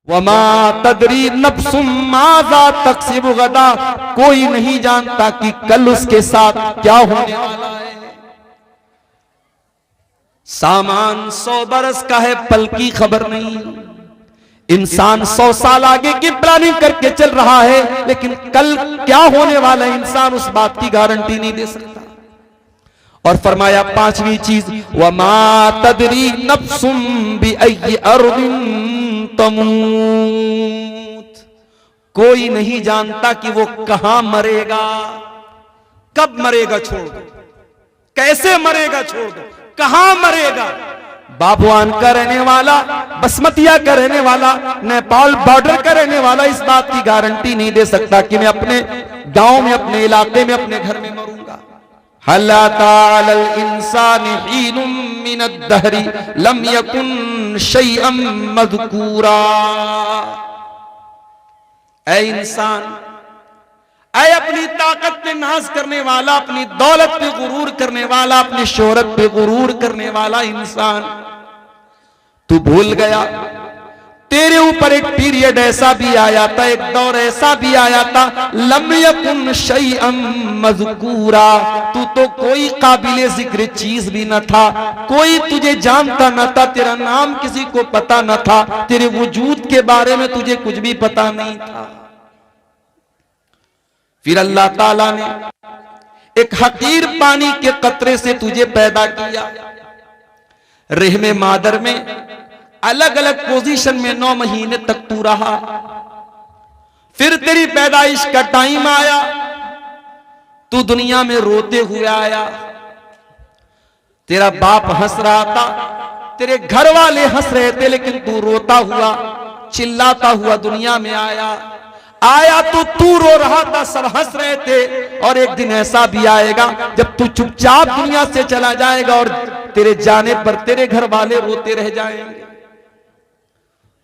वमा तदरी नफ्सुम माज़ा तक्सिबु गदा, कोई नहीं जानता कि कल उसके साथ क्या होने वाला है। सामान 100 बरस का है, पल की खबर नहीं। इंसान 100 साल आगे की प्लानिंग करके चल रहा है, लेकिन कल क्या होने वाला है इंसान उस बात की गारंटी नहीं दे सकता। और फरमाया पांचवी चीज, वमा तदरी नफ्सुम बिअय्यि अर्दिन तमूत, कोई नहीं जानता कि वो कहां मरेगा, कब मरेगा छोड़ दो, कैसे मरेगा छोड़ दो, कहां मरेगा। बाबुआन का रहने वाला, बसमतिया का रहने वाला, नेपाल बॉर्डर का रहने वाला इस बात की गारंटी नहीं दे सकता कि मैं अपने गांव में, अपने इलाके में, अपने घर में मरूंगा। हल अता अलल इंसानि हीनुम मिनद्दहरि लम यकुन शैअन मज़कूरा। ऐ इंसान, ऐ अपनी ताकत पे नाज करने वाला, अपनी दौलत पे गुरूर करने वाला, अपनी शोहरत पे गुरूर करने वाला इंसान, तू भूल गया तेरे ऊपर एक पीरियड ऐसा भी आया था, एक दौर ऐसा भी आया था, लम यकुन शैअन मज़कूरा, तू तो कोई काबिले जिक्र चीज भी न था, कोई तुझे जानता न था, तेरा नाम किसी को पता न था, तेरे वजूद के बारे में तुझे कुछ भी पता नहीं था। फिर अल्लाह ताला ने एक हकीर पानी के कतरे से तुझे पैदा किया, रहमे मादर में अलग अलग पोजीशन में 9 महीने तक तू रहा। फिर तेरी पैदाइश का टाइम आया, तू दुनिया में रोते हुए आया। तेरा बाप हंस रहा था, तेरे घर वाले हंस रहे थे, लेकिन तू रोता हुआ, चिल्लाता हुआ दुनिया में आया। तो तू रो रहा था, सब हंस रहे थे। और एक दिन ऐसा भी आएगा जब तू चुपचाप दुनिया से चला जाएगा और तेरे जाने पर तेरे घर वाले रोते रह जाएंगे।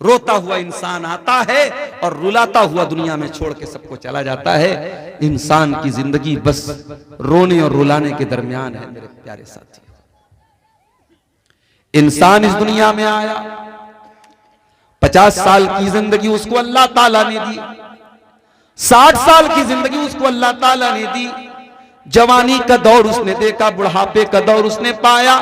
रोता हुआ इंसान आता है और रुलाता हुआ दुनिया में छोड़ के सबको चला जाता है। इंसान की जिंदगी बस रोने और रुलाने के दरमियान है। मेरे प्यारे साथी, इंसान इस दुनिया में आया, 50 साल की जिंदगी उसको अल्लाह ताला ने दी, 60 साल की जिंदगी उसको अल्लाह ताला ने दी। जवानी का दौर उसने देखा, बुढ़ापे का दौर उसने पाया,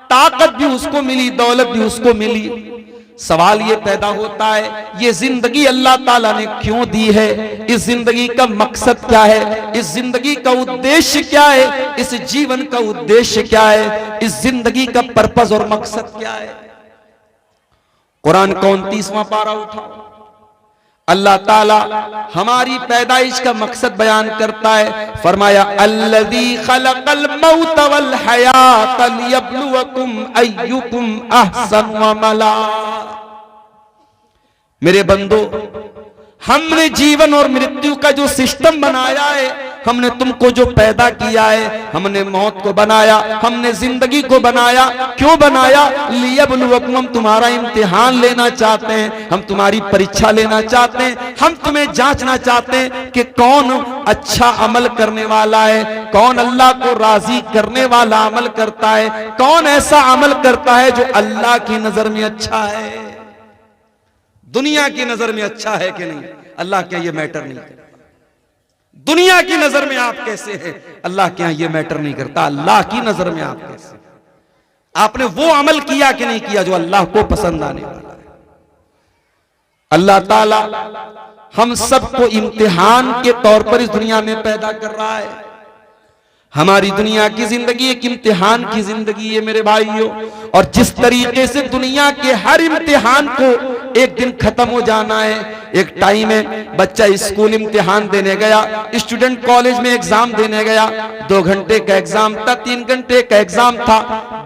ताकत भी उसको मिली, दौलत भी उसको मिली। सवाल ये पैदा होता है, ये जिंदगी अल्लाह ताला ने क्यों दी है? इस जिंदगी का मकसद क्या है? इस जिंदगी का उद्देश्य क्या है? इस जीवन का उद्देश्य क्या है? इस जिंदगी का पर्पस और मकसद क्या है? कुरान का 29वां पारा उठाओ, अल्लाह ताला हमारी पैदाइश का मकसद बयान करता है। फरमाया अल्लज़ी खलक़ल मौत वल हयात लियब्लुवकुम अय्युकुम अहसनु अमला। मेरे बंदो, हमने जीवन और मृत्यु का जो सिस्टम बनाया है, हमने तुमको जो पैदा किया है, हमने मौत को बनाया, हमने जिंदगी को बनाया। क्यों बनाया? लियब्लुवकुम, हम तुम्हारा इम्तिहान लेना चाहते हैं, हम तुम्हारी परीक्षा लेना चाहते हैं, हम तुम्हें जांचना चाहते हैं कि कौन अच्छा अमल करने वाला है, कौन अल्लाह को राजी करने वाला अमल करता है, कौन ऐसा अमल करता है जो अल्लाह की नजर में अच्छा है, दुनिया की नजर में अच्छा है कि नहीं। अल्लाह क्या ये मैटर नहीं करता। दुनिया की नजर में आप कैसे हैं, अल्लाह के यहां ये मैटर नहीं करता। अल्लाह की नजर में आप कैसे, आपने वो अमल किया कि नहीं किया जो अल्लाह को पसंद आने वाला है। अल्लाह ताला हम सबको इम्तिहान के तौर पर इस दुनिया में पैदा कर रहा है। हमारी दुनिया की जिंदगी एक इम्तिहान की जिंदगी है मेरे भाइयों। और जिस तरीके से दुनिया के हर इम्तिहान को एक दिन खत्म हो जाना है। एक टाइम है, बच्चा स्कूल इम्तिहान देने गया, स्टूडेंट कॉलेज में एग्जाम देने गया, 2 घंटे का एग्जाम था, 3 घंटे का एग्जाम था,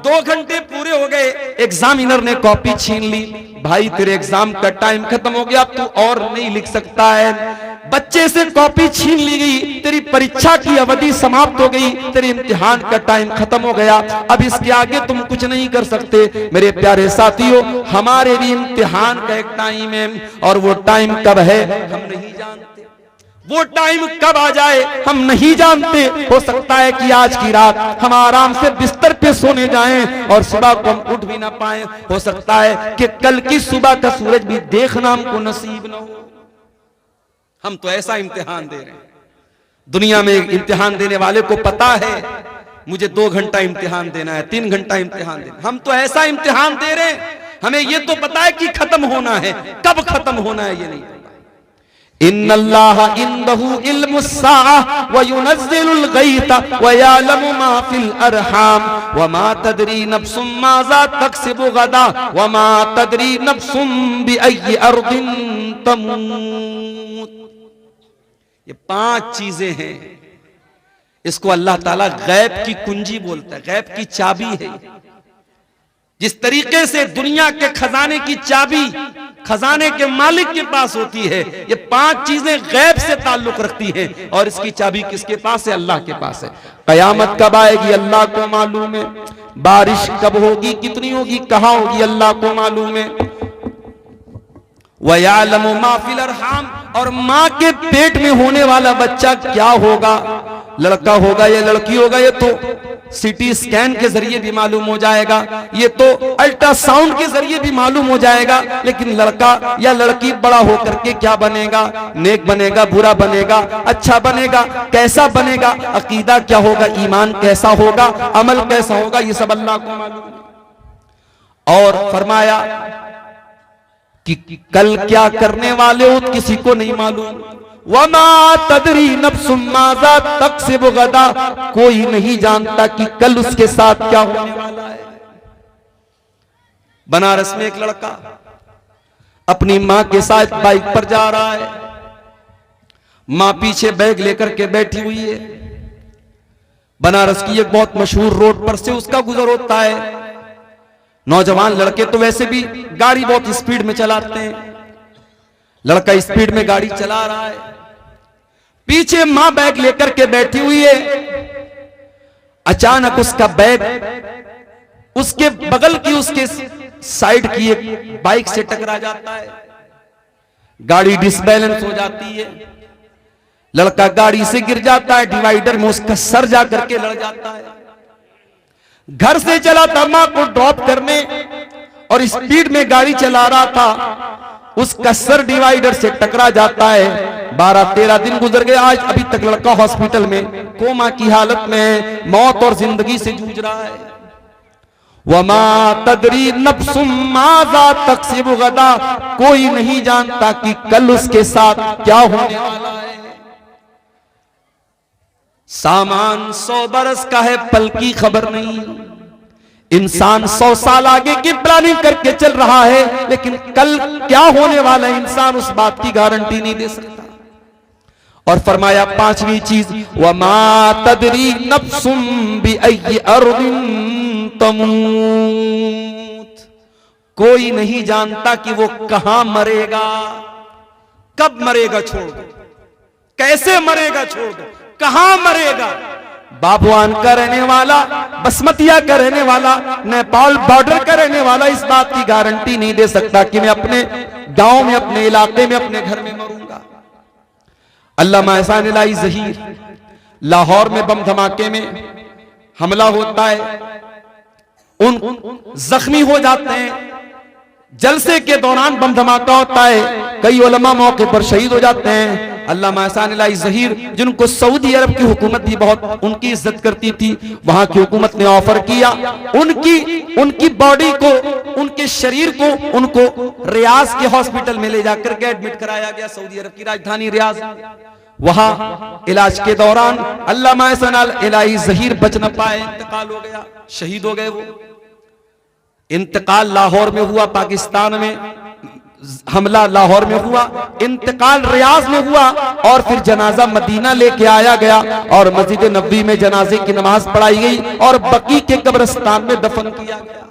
2 घंटे पूरे हो गए, एग्जामिनर ने कॉपी छीन ली। भाई तेरे एग्जाम का टाइम खत्म हो गया, अब तू और नहीं लिख सकता है। बच्चे से कॉपी छीन ली गई, तेरी परीक्षा की अवधि समाप्त हो गई, तेरे इम्तिहान का टाइम खत्म हो गया, अब इसके आगे तुम कुछ नहीं कर सकते। मेरे प्यारे साथियों, हमारे भी इम्तिहान का एक टाइम है, और वो टाइम कब है हम नहीं जानते। वो टाइम कब आ जाए हम नहीं जानते। हो सकता है कि आज की रात हम आराम से बिस्तर पे सोने जाएं और सुबह को हम उठ भी ना पाए। हो सकता है कि कल की सुबह का सूरज भी देखना हमको नसीब ना हो। हम तो ऐसा इम्तिहान दे रहे हैं। दुनिया में इम्तिहान देने वाले को पता है मुझे 2 घंटा इम्तिहान देना है, 3 घंटा इम्तिहान देना। हम तो ऐसा इम्तिहान दे रहे हैं, हमें ये तो पता है कि खत्म होना है, कब खत्म होना है ये नहीं पता। इन्नल्लाह इंदहु इल्मुस्साअह व युनज़्ज़िलुल गैथ व यअलमु मा फिल अरहाम व मा तदरी नफ्सुम माज़ा तक्सिबु गदा व मा तदरी नफ्सुम बिअय्यि अर्दिन तमूत। ये 5 चीजें हैं, इसको अल्लाह ताला गैब की कुंजी बोलता है, गैब की चाबी है। जिस तरीके से दुनिया के खजाने की चाबी खजाने के मालिक के पास होती है, ये 5 चीजें गैब से ताल्लुक रखती हैं और इसकी चाबी किसके पास है? अल्लाह के पास है। कयामत कब आएगी अल्लाह को मालूम है, बारिश कब होगी, कितनी होगी, कहां होगी, अल्लाह को मालूम है। वयालमु मा फिल अरहाम, और मां के पेट में होने वाला बच्चा क्या होगा, लड़का होगा या लड़की होगा, ये तो सीटी स्कैन के जरिए भी मालूम हो जाएगा, ये तो अल्ट्रासाउंड के जरिए भी मालूम हो जाएगा। लेकिन लड़का या लड़की बड़ा होकर के क्या बनेगा, नेक बनेगा, बुरा बनेगा, अच्छा बनेगा, कैसा बनेगा, अकीदा क्या होगा, ईमान कैसा होगा, अमल कैसा होगा, ये सब अल्लाह को मालूम है। और फरमाया कि कल क्या करने वाले हो किसी को नहीं मालूम। वमा तदरी नफ्सुम माज़ा तक्सिबु गदा, कोई नहीं जानता कि कल उसके साथ क्या होने वाला है। बनारस में एक लड़का अपनी मां के साथ बाइक पर जा रहा है, मां पीछे बैग लेकर के बैठी हुई है। बनारस की एक बहुत मशहूर रोड पर से उसका गुजर होता है। नौजवान लड़के तो वैसे भी गाड़ी बहुत स्पीड में चलाते हैं, लड़का स्पीड में गाड़ी चला रहा है, पीछे मां बैग लेकर के बैठी हुई है। अचानक उसका बैग उसके बगल की, उसके साइड की एक बाइक से टकरा जाता है, गाड़ी डिसबैलेंस हो जाती है, लड़का गाड़ी से गिर जाता है, डिवाइडर में उसका सर जा करके लड़ जाता है। घर से चला था मां को ड्रॉप करने और स्पीड में गाड़ी चला रहा था, उसका सर डिवाइडर से टकरा जाता है। 12-13 दिन गुजर गए, आज अभी तक लड़का हॉस्पिटल में कोमा की हालत में है, मौत और जिंदगी से जूझ रहा है। वमा तदरी नफ्सुम माज़ा तक्सिबु गदा, कोई नहीं जानता कि कल उसके साथ क्या होने वाला है। सामान 100 बरस का है, पल की खबर नहीं। इंसान 100 साल आगे की प्लानिंग करके चल रहा है, लेकिन कल क्या होने वाला है इंसान उस बात की गारंटी नहीं दे सकता। और फरमाया 5वीं चीज, वमा तदरी नफ्सुम बिअय्यि अर्दिन तमूत, कोई नहीं जानता कि वो कहां मरेगा, कब मरेगा छोड़ दो, कैसे मरेगा छोड़ दो, कहां मरेगा। बाबुआन का रहने वाला, बसमतिया का रहने वाला, नेपाल बॉर्डर का रहने वाला इस बात की गारंटी नहीं दे सकता कि मैं अपने गांव में, अपने इलाके में, अपने घर में मरूंगा। अल्लामा एहसान इलाही ज़हीर, लाहौर में बम धमाके में हमला होता है, उन जख्मी हो जाते हैं, जलसे के दौरान बम धमाका होता है, कई उलमा मौके पर शहीद हो जाते हैं। अल्लामा एहसान इलाही ज़हीर, जिनको सऊदी अरब की हुकूमत भी बहुत उनकी इज्जत करती थी, वहां की हुकूमत ने ऑफर किया, उनकी बॉडी को, उनके शरीर को, उनको रियाज के हॉस्पिटल में ले जाकर के एडमिट कराया गया, सऊदी अरब की राजधानी रियाज। वहां इलाज के दौरान अल्लामा एहसान इलाही ज़हीर बच न पाए, इंतकाल हो गया, शहीद हो गए। वो इंतकाल लाहौर में हुआ, पाकिस्तान में हमला लाहौर में हुआ, इंतकाल रियाज में हुआ, और फिर जनाजा मदीना लेके आया गया और मस्जिद नबवी में जनाजे की नमाज पढ़ाई गई और बकी के कब्रिस्तान में दफन किया गया।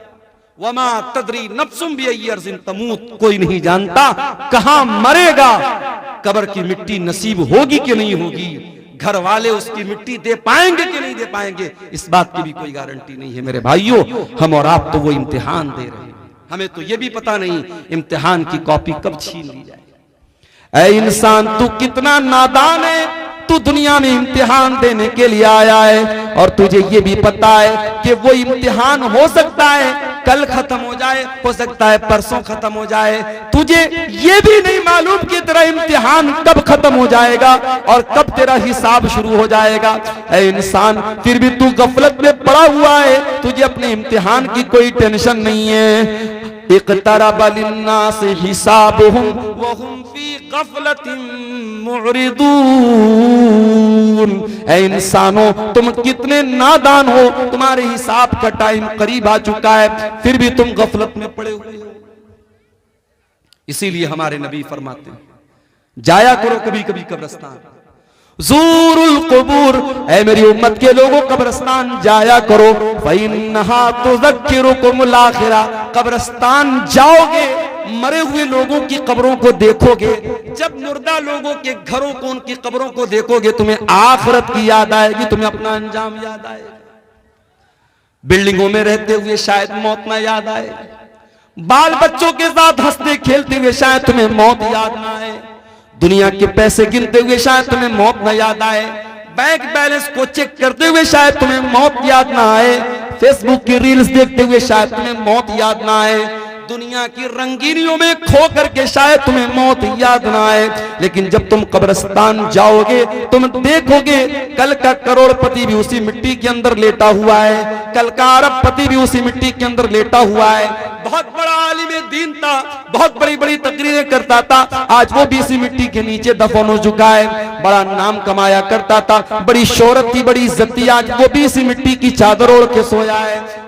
वमा तदरी नफ्सुम बिअय्यि अर्ज़िन तमूत, कोई नहीं जानता कहां मरेगा, कब्र की मिट्टी नसीब होगी कि नहीं होगी, घर वाले उसकी मिट्टी दे पाएंगे कि नहीं दे पाएंगे, इस बात की भी कोई गारंटी नहीं है। मेरे भाइयों, हम और आप तो वो इम्तिहान दे रहे हैं, हमें तो ये भी पता नहीं इम्तिहान की कॉपी कब छीन ली जाए। ऐ इंसान तू कितना नादान है, तू दुनिया में इम्तिहान देने के लिए आया है और तुझे ये भी पता है कि वो इम्तिहान हो सकता है कल खत्म हो जाए, हो सकता है परसों खत्म हो जाए। तुझे ये भी नहीं मालूम कि तेरा इम्तिहान कब खत्म हो जाएगा और कब तेरा हिसाब शुरू हो जाएगा। ऐ इंसान फिर भी तू गफलत में पड़ा हुआ है, तुझे अपने इम्तिहान की कोई टेंशन नहीं है। इक़्तरब लिन्नास हिसाबुहुम व हुम फी गफलतिन मुअरिदून। ऐ इंसानों तुम कितने नादान हो, तुम्हारे हिसाब का टाइम करीब आ चुका है, फिर भी तुम गफलत में पड़े हुए हो। इसीलिए हमारे नबी फरमाते हैं जाया करो कभी कभी कब्रिस्तान, ज़ूरुल क़ुबूर, ऐ मेरी उम्मत के लोगों कब्रिस्तान जाया करो। फ़इन्नहा तुज़क्किरुकुमुल आखिरा, कब्रिस्तान जाओगे मरे हुए लोगों की कब्रों को देखोगे, जब मुर्दा लोगों के घरों को उनकी कब्रों को देखोगे तुम्हें आखिरत की याद आएगी, तुम्हें अपना अंजाम याद आएगा। बिल्डिंगों में रहते हुए शायद मौत ना याद आए, बाल बच्चों के साथ हंसते खेलते हुए शायद तुम्हें मौत याद ना आए, दुनिया के पैसे गिनते हुए शायद तुम्हें मौत न याद आए, बैंक बैलेंस को चेक करते हुए शायद तुम्हें मौत याद ना आए, फेसबुक की रील्स देखते हुए शायद तुम्हें मौत याद ना आए, दुनिया की रंगीनियों में खो करके शायद तुम्हें मौत याद ना आए। लेकिन जब तुम कब्रिस्तान जाओगे तुम देखोगे कल का करोड़पति भी उसी मिट्टी के अंदर लेटा हुआ है, कल का अरबपति भी उसी मिट्टी के अंदर लेटा हुआ है। बहुत बड़ा आलिम दीन था, बहुत बड़ी बड़ी तकरीरें करता था, आज वो भी इसी मिट्टी के नीचे दफन हो चुका है। बड़ा नाम कमाया करता था, बड़ी शोहरत थी, बड़ी इज्जत थी, आज वो भी इसी मिट्टी की चादर ओढ़ के सोया है।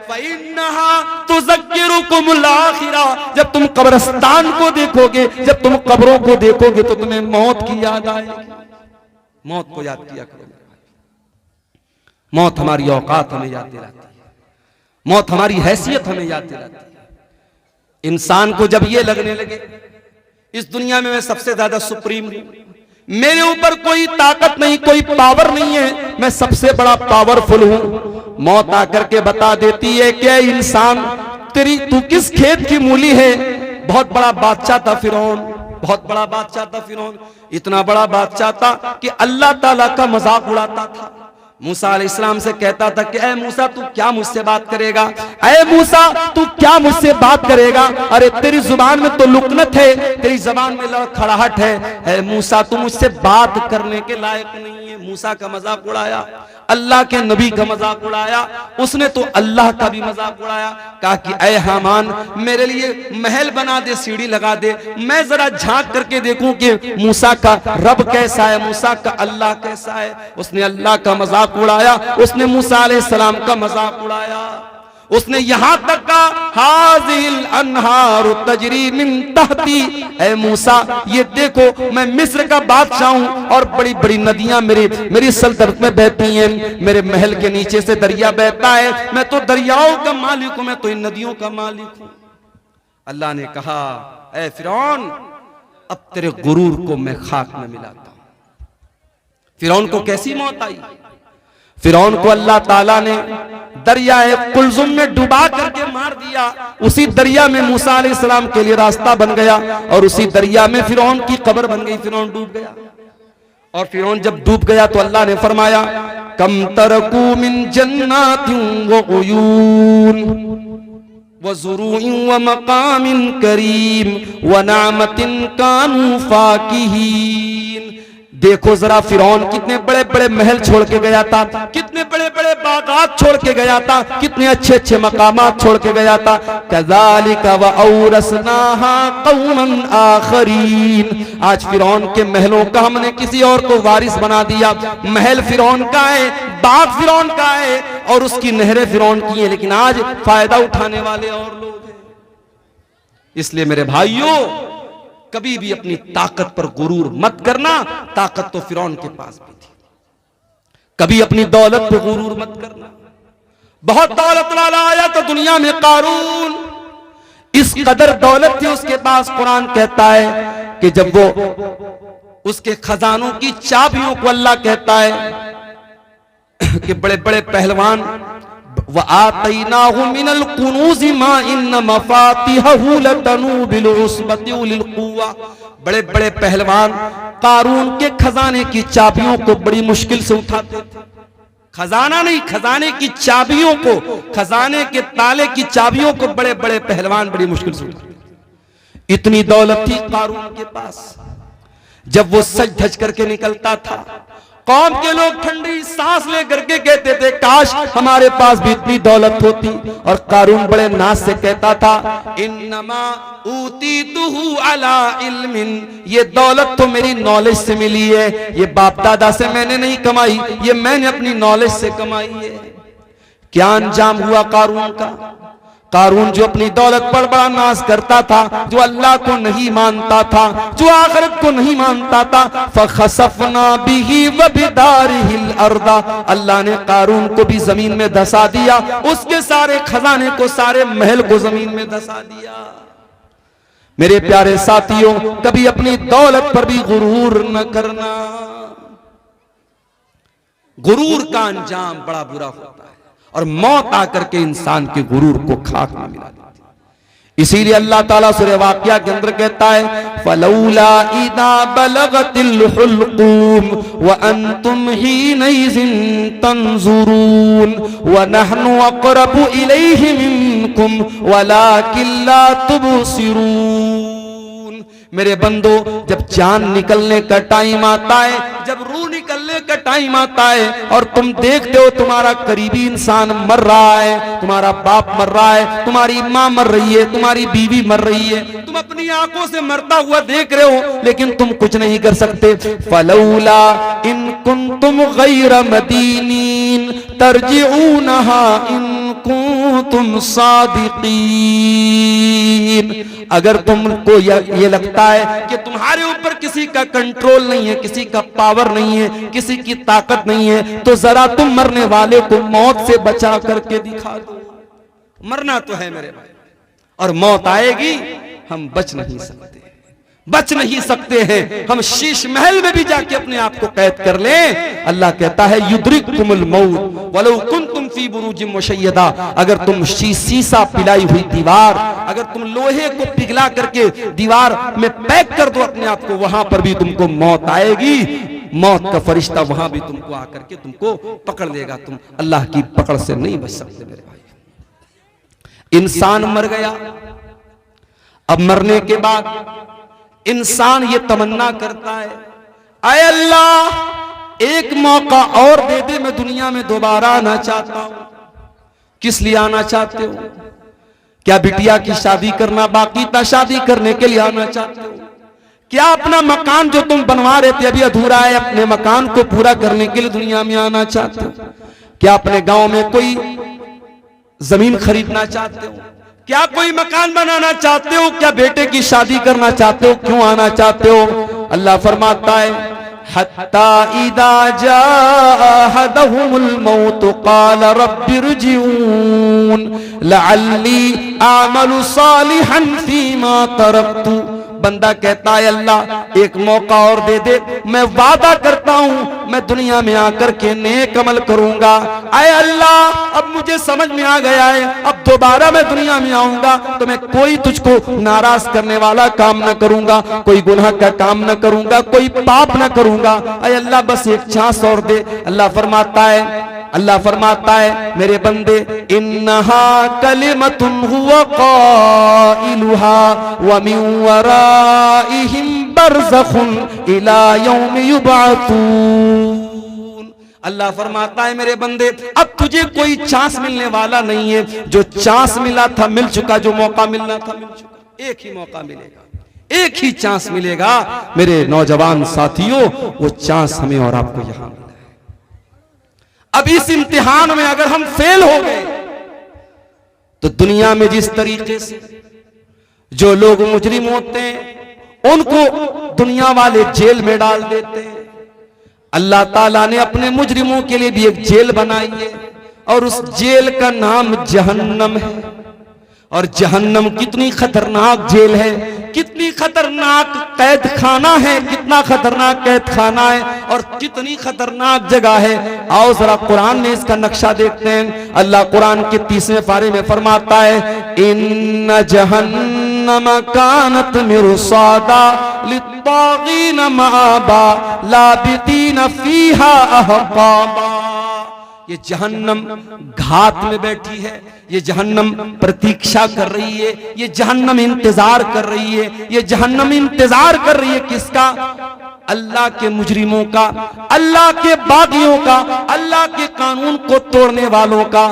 जब तुम कब्रिस्तान को देखोगे, जब तुम कब्रों को देखोगे तो तुम्हें मौत की याद आएगी। मौत को याद किया करो, मौत हमारी औकात हमें याद दिलाती है, मौत हमारी हैसियत हमें याद दिलाती है। इंसान को जब ये लगने लगे इस दुनिया में मैं सबसे ज्यादा सुप्रीम हूं, मेरे ऊपर कोई ताकत नहीं, कोई पावर नहीं है, मैं सबसे बड़ा पावरफुल हूं, मौत आकर के बता देती है कि इंसान तू किस खेत की मूली है। बहुत बड़ा बादशाह था फिरौन, बहुत बड़ा बादशाह था फिरौन, इतना बड़ा बादशाह था कि अल्लाह ताला का मजाक उड़ाता था। मूसा अलैहिस्सलाम से कहता था कि ऐ मूसा तू क्या मुझसे बात करेगा, ऐ मूसा तू क्या मुझसे बात करेगा, अरे तेरी जुबान में तो लुकनत है, तेरी जुबान में लड़खड़ाहट है, ऐ मूसा तू मुझसे बात करने के लायक नहीं है। मूसा का मजाक उड़ाया, अल्लाह के नबी का मजाक उड़ाया, उसने तो अल्लाह का भी मजाक उड़ाया। कहा कि ऐ हामान मेरे लिए महल बना दे, सीढ़ी लगा दे, मैं जरा झांक करके देखूं कि मूसा का रब कैसा है, मूसा का अल्लाह कैसा है। उसने अल्लाह का मजाक उड़ाया, उसने मूसा अलैहिस्सलाम का मजाक उड़ाया, उसने यहां तक का हाज़िल अनहारु तजरी मिन तहती, ऐ मूसा ये देखो मैं मिस्र का बादशाह हूं और बड़ी बड़ी नदियां मेरी सल्तनत में बहती हैं, मेरे महल के नीचे से दरिया बहता है, मैं तो दरियाओं का मालिक हूं, मैं तो इन नदियों का मालिक हूं। अल्लाह ने कहा ऐ फिरौन अब तेरे गुरूर को मैं खाक में मिलाता हूं। फिरौन को कैसी मौत आई, फिरौन को अल्लाह ताला ने दरियाए कुलजुम में डुबा करके मार दिया, उसी दरिया में मूसा अलैहिस्सलाम के लिए रास्ता बन गया और उसी दरिया में फिरौन की कब्र बन गई, फिरौन डूब गया। और फिरौन जब डूब गया तो अल्लाह ने फरमाया कम तरकू मिन जन्नातिन व उयून व ज़ुरूइन व मकामिन करीम व नामतिन कानू फाकिहीन। देखो जरा फिरौन कितने बड़े बड़े महल छोड़ के गया था, कितने बड़े बड़े बागात छोड़ के गया था, कितने अच्छे अच्छे मकामात छोड़ के गया था। कज़ालिका व औरसनाहा कौमन आखरीन, आज फिरौन के महलों का हमने किसी और को वारिस बना दिया। महल फिरौन का है, बाग फिरौन का है और उसकी नहरें फिरौन की है, लेकिन आज फायदा उठाने वाले और लोग हैं। इसलिए मेरे भाइयों कभी भी अपनी ताकत पर गुरूर मत करना, ताकत तो फिरौन के पास भी थी। कभी अपनी दौलत पर गुरूर मत करना। बहुत दौलत वाला आया तो दुनिया में कारून, इस कदर दौलत थी उसके पास, कुरान कहता है कि जब वो उसके खजानों की चाबियों को अल्लाह कहता है कि बड़े बड़े पहलवान व आतैनाहु मिनल कुनूज़ि मा इन्न मफातिहहु लतनू बिल उस्बति उलिल कुव्वा। बड़े बड़े पहलवान कारून के खजाने की चाबियों को बड़ी मुश्किल से उठाते थे। खजाना नहीं, खजाने की चाबियों को, खजाने के ताले की चाबियों को बड़े बड़े पहलवान बड़ी मुश्किल से उठाते। इतनी दौलत थी कारून के पास। जब वो सज धज करके निकलता था, कौम के लोग ठंडी सांस लेकर के कहते थे काश हमारे पास भी इतनी दौलत होती। और कारून बड़े नाज से कहता था इन्नमा ऊतीतुहु अला इल्मिन, ये दौलत तो मेरी नॉलेज से मिली है, ये बाप दादा से मैंने नहीं कमाई, ये मैंने अपनी नॉलेज से कमाई है। क्या अंजाम हुआ कारून का? कारून जो अपनी दौलत पर बड़ा नाज करता था, जो अल्लाह को नहीं मानता था, जो आखिरत को नहीं मानता था, फखसफना बिही व बिदारिहिल अर्दा, अल्लाह ने कारून को भी जमीन में धसा दिया, उसके सारे खजाने को, सारे महल को जमीन में धसा दिया। मेरे प्यारे साथियों, कभी अपनी दौलत पर भी गुरूर न करना। गुरूर का अंजाम बड़ा बुरा होता है और मौत आकर के इंसान के गुरूर को खाक में मिला देती है। इसीलिए अल्लाह ताला सूरह वाक़िया के अंदर कहता है फलौला इदा बलगतिल हुल्कूम व अंतुम हीनइज़िन तंजुरून व नहनु अक़रबु इलैहि मिनकुम वलाकिन ला तुबसिरून। मेरे बंदो, जब जान निकलने का टाइम आता है, जब रूह निकलने का टाइम आता है और तुम देखते हो तुम्हारा करीबी इंसान मर रहा है, तुम्हारा बाप मर रहा है, तुम्हारी माँ मर रही है, तुम्हारी बीवी मर रही है, तुम अपनी आंखों से मरता हुआ देख रहे हो, लेकिन तुम कुछ नहीं कर सकते। फलौला इन कुंतुम गैर मदीनीन तरजिऊनहा इन कुंतुम सादिकीन। अगर तुमको ये लगता है कि तुम्हारे ऊपर किसी का कंट्रोल नहीं है, किसी का पावर नहीं है, किसी की ताकत नहीं है, तो जरा तुम मरने वाले को मौत से बचा करके दिखा दो। मरना तो है मेरे भाई, और मौत आएगी, हम बच नहीं सकते, बच नहीं सकते हैं। हम शीश महल में भी जाके अपने आप को कैद कर लें, अल्लाह कहता है युद्रिकुमुल मौत वलौ कुंतुम फी बुरूजिम मुशय्यदा। अगर तुम शीशा पिलाई हुई दीवार, अगर तुम लोहे को पिघला करके दीवार में पैक कर दो अपने आप को, वहां पर भी तुमको मौत आएगी। मौत का फरिश्ता वहां भी तुमको आकर के तुमको पकड़ लेगा। तुम अल्लाह की पकड़ से नहीं बच सकते मेरे भाई। इंसान मर गया, अब मरने के बाद इंसान ये तमन्ना करता है, आए अल्लाह एक मौका और दे दे, मैं दुनिया में दोबारा आना चाहता हूं। किस लिए आना चाहते हो? क्या बिटिया की शादी करना बाकी था, शादी करने के लिए आना चाहते हो? क्या अपना मकान जो तुम बनवा रहे थे अभी अधूरा है, अपने मकान को पूरा करने के लिए दुनिया में आना चाहते हो? क्या अपने गांव में कोई जमीन खरीदना चाहते हो? क्या कोई मकान बनाना चाहते हो? क्या बेटे की शादी करना चाहते हो? क्यों आना चाहते हो? अल्लाह फरमाता है हत्ता इदा जाअहदहुमुल मौत क़ाल रब्बिरजिऊन लअल्ली आमलु सालिहन फीमा तरक्तु। बंदा कहता है अल्लाह एक मौका और दे दे, मैं वादा करता हूं मैं दुनिया में आकर के नेक अमल करूंगा। आए अल्लाह अब मुझे समझ में आ गया है, अब दोबारा मैं दुनिया में आऊंगा तो मैं कोई तुझको नाराज करने वाला काम न करूंगा, कोई गुनाह का काम न करूंगा, कोई पाप न करूंगा। आए अल्लाह बस एक चांस और दे। अल्लाह फरमाता है मेरे बंदे इन्नहा कलिमतुन हुवा क़ाइलुहा व मिन वराइहिम बरज़खुन इला यौमि युबअतून। अल्लाह फरमाता है मेरे बंदे अब तुझे कोई चांस मिलने वाला नहीं है, जो चांस मिला था मिल चुका, जो मौका मिलना था मिल चुका। एक ही मौका मिलेगा, एक ही चांस मिलेगा मेरे नौजवान साथियों, वो चांस हमें और आपको यहां मिला है। अब इस इम्तिहान में अगर हम फेल हो गए तो दुनिया में जिस तरीके से जो लोग मुजरिम होते हैं उनको दुनिया वाले जेल में डाल देते हैं, अल्लाह ताला ने अपने मुजरिमों के लिए भी एक जेल बनाई है और उस जेल का नाम जहन्नम है। और जहन्नम कितनी खतरनाक जेल है, कितनी खतरनाक कैद खाना है, कितना खतरनाक कैद खाना है और कितनी खतरनाक जगह है। आओ जरा कुरान में इसका नक्शा देखते हैं। अल्लाह कुरान के 30वें पारे में फरमाता है, इन्न जहन्नम कानत मिरसादा लित्तागीन माबा लाबितीन फीहा अहकाबा। ये जहन्नम घात में बैठी है, ये जहन्नम प्रतीक्षा कर रही है, ये जहन्नम इंतजार कर रही है, ये जहन्नम इंतजार कर रही है किसका? अल्लाह के मुजरिमों का, अल्लाह के बागियों का, अल्लाह के कानून को तोड़ने वालों का।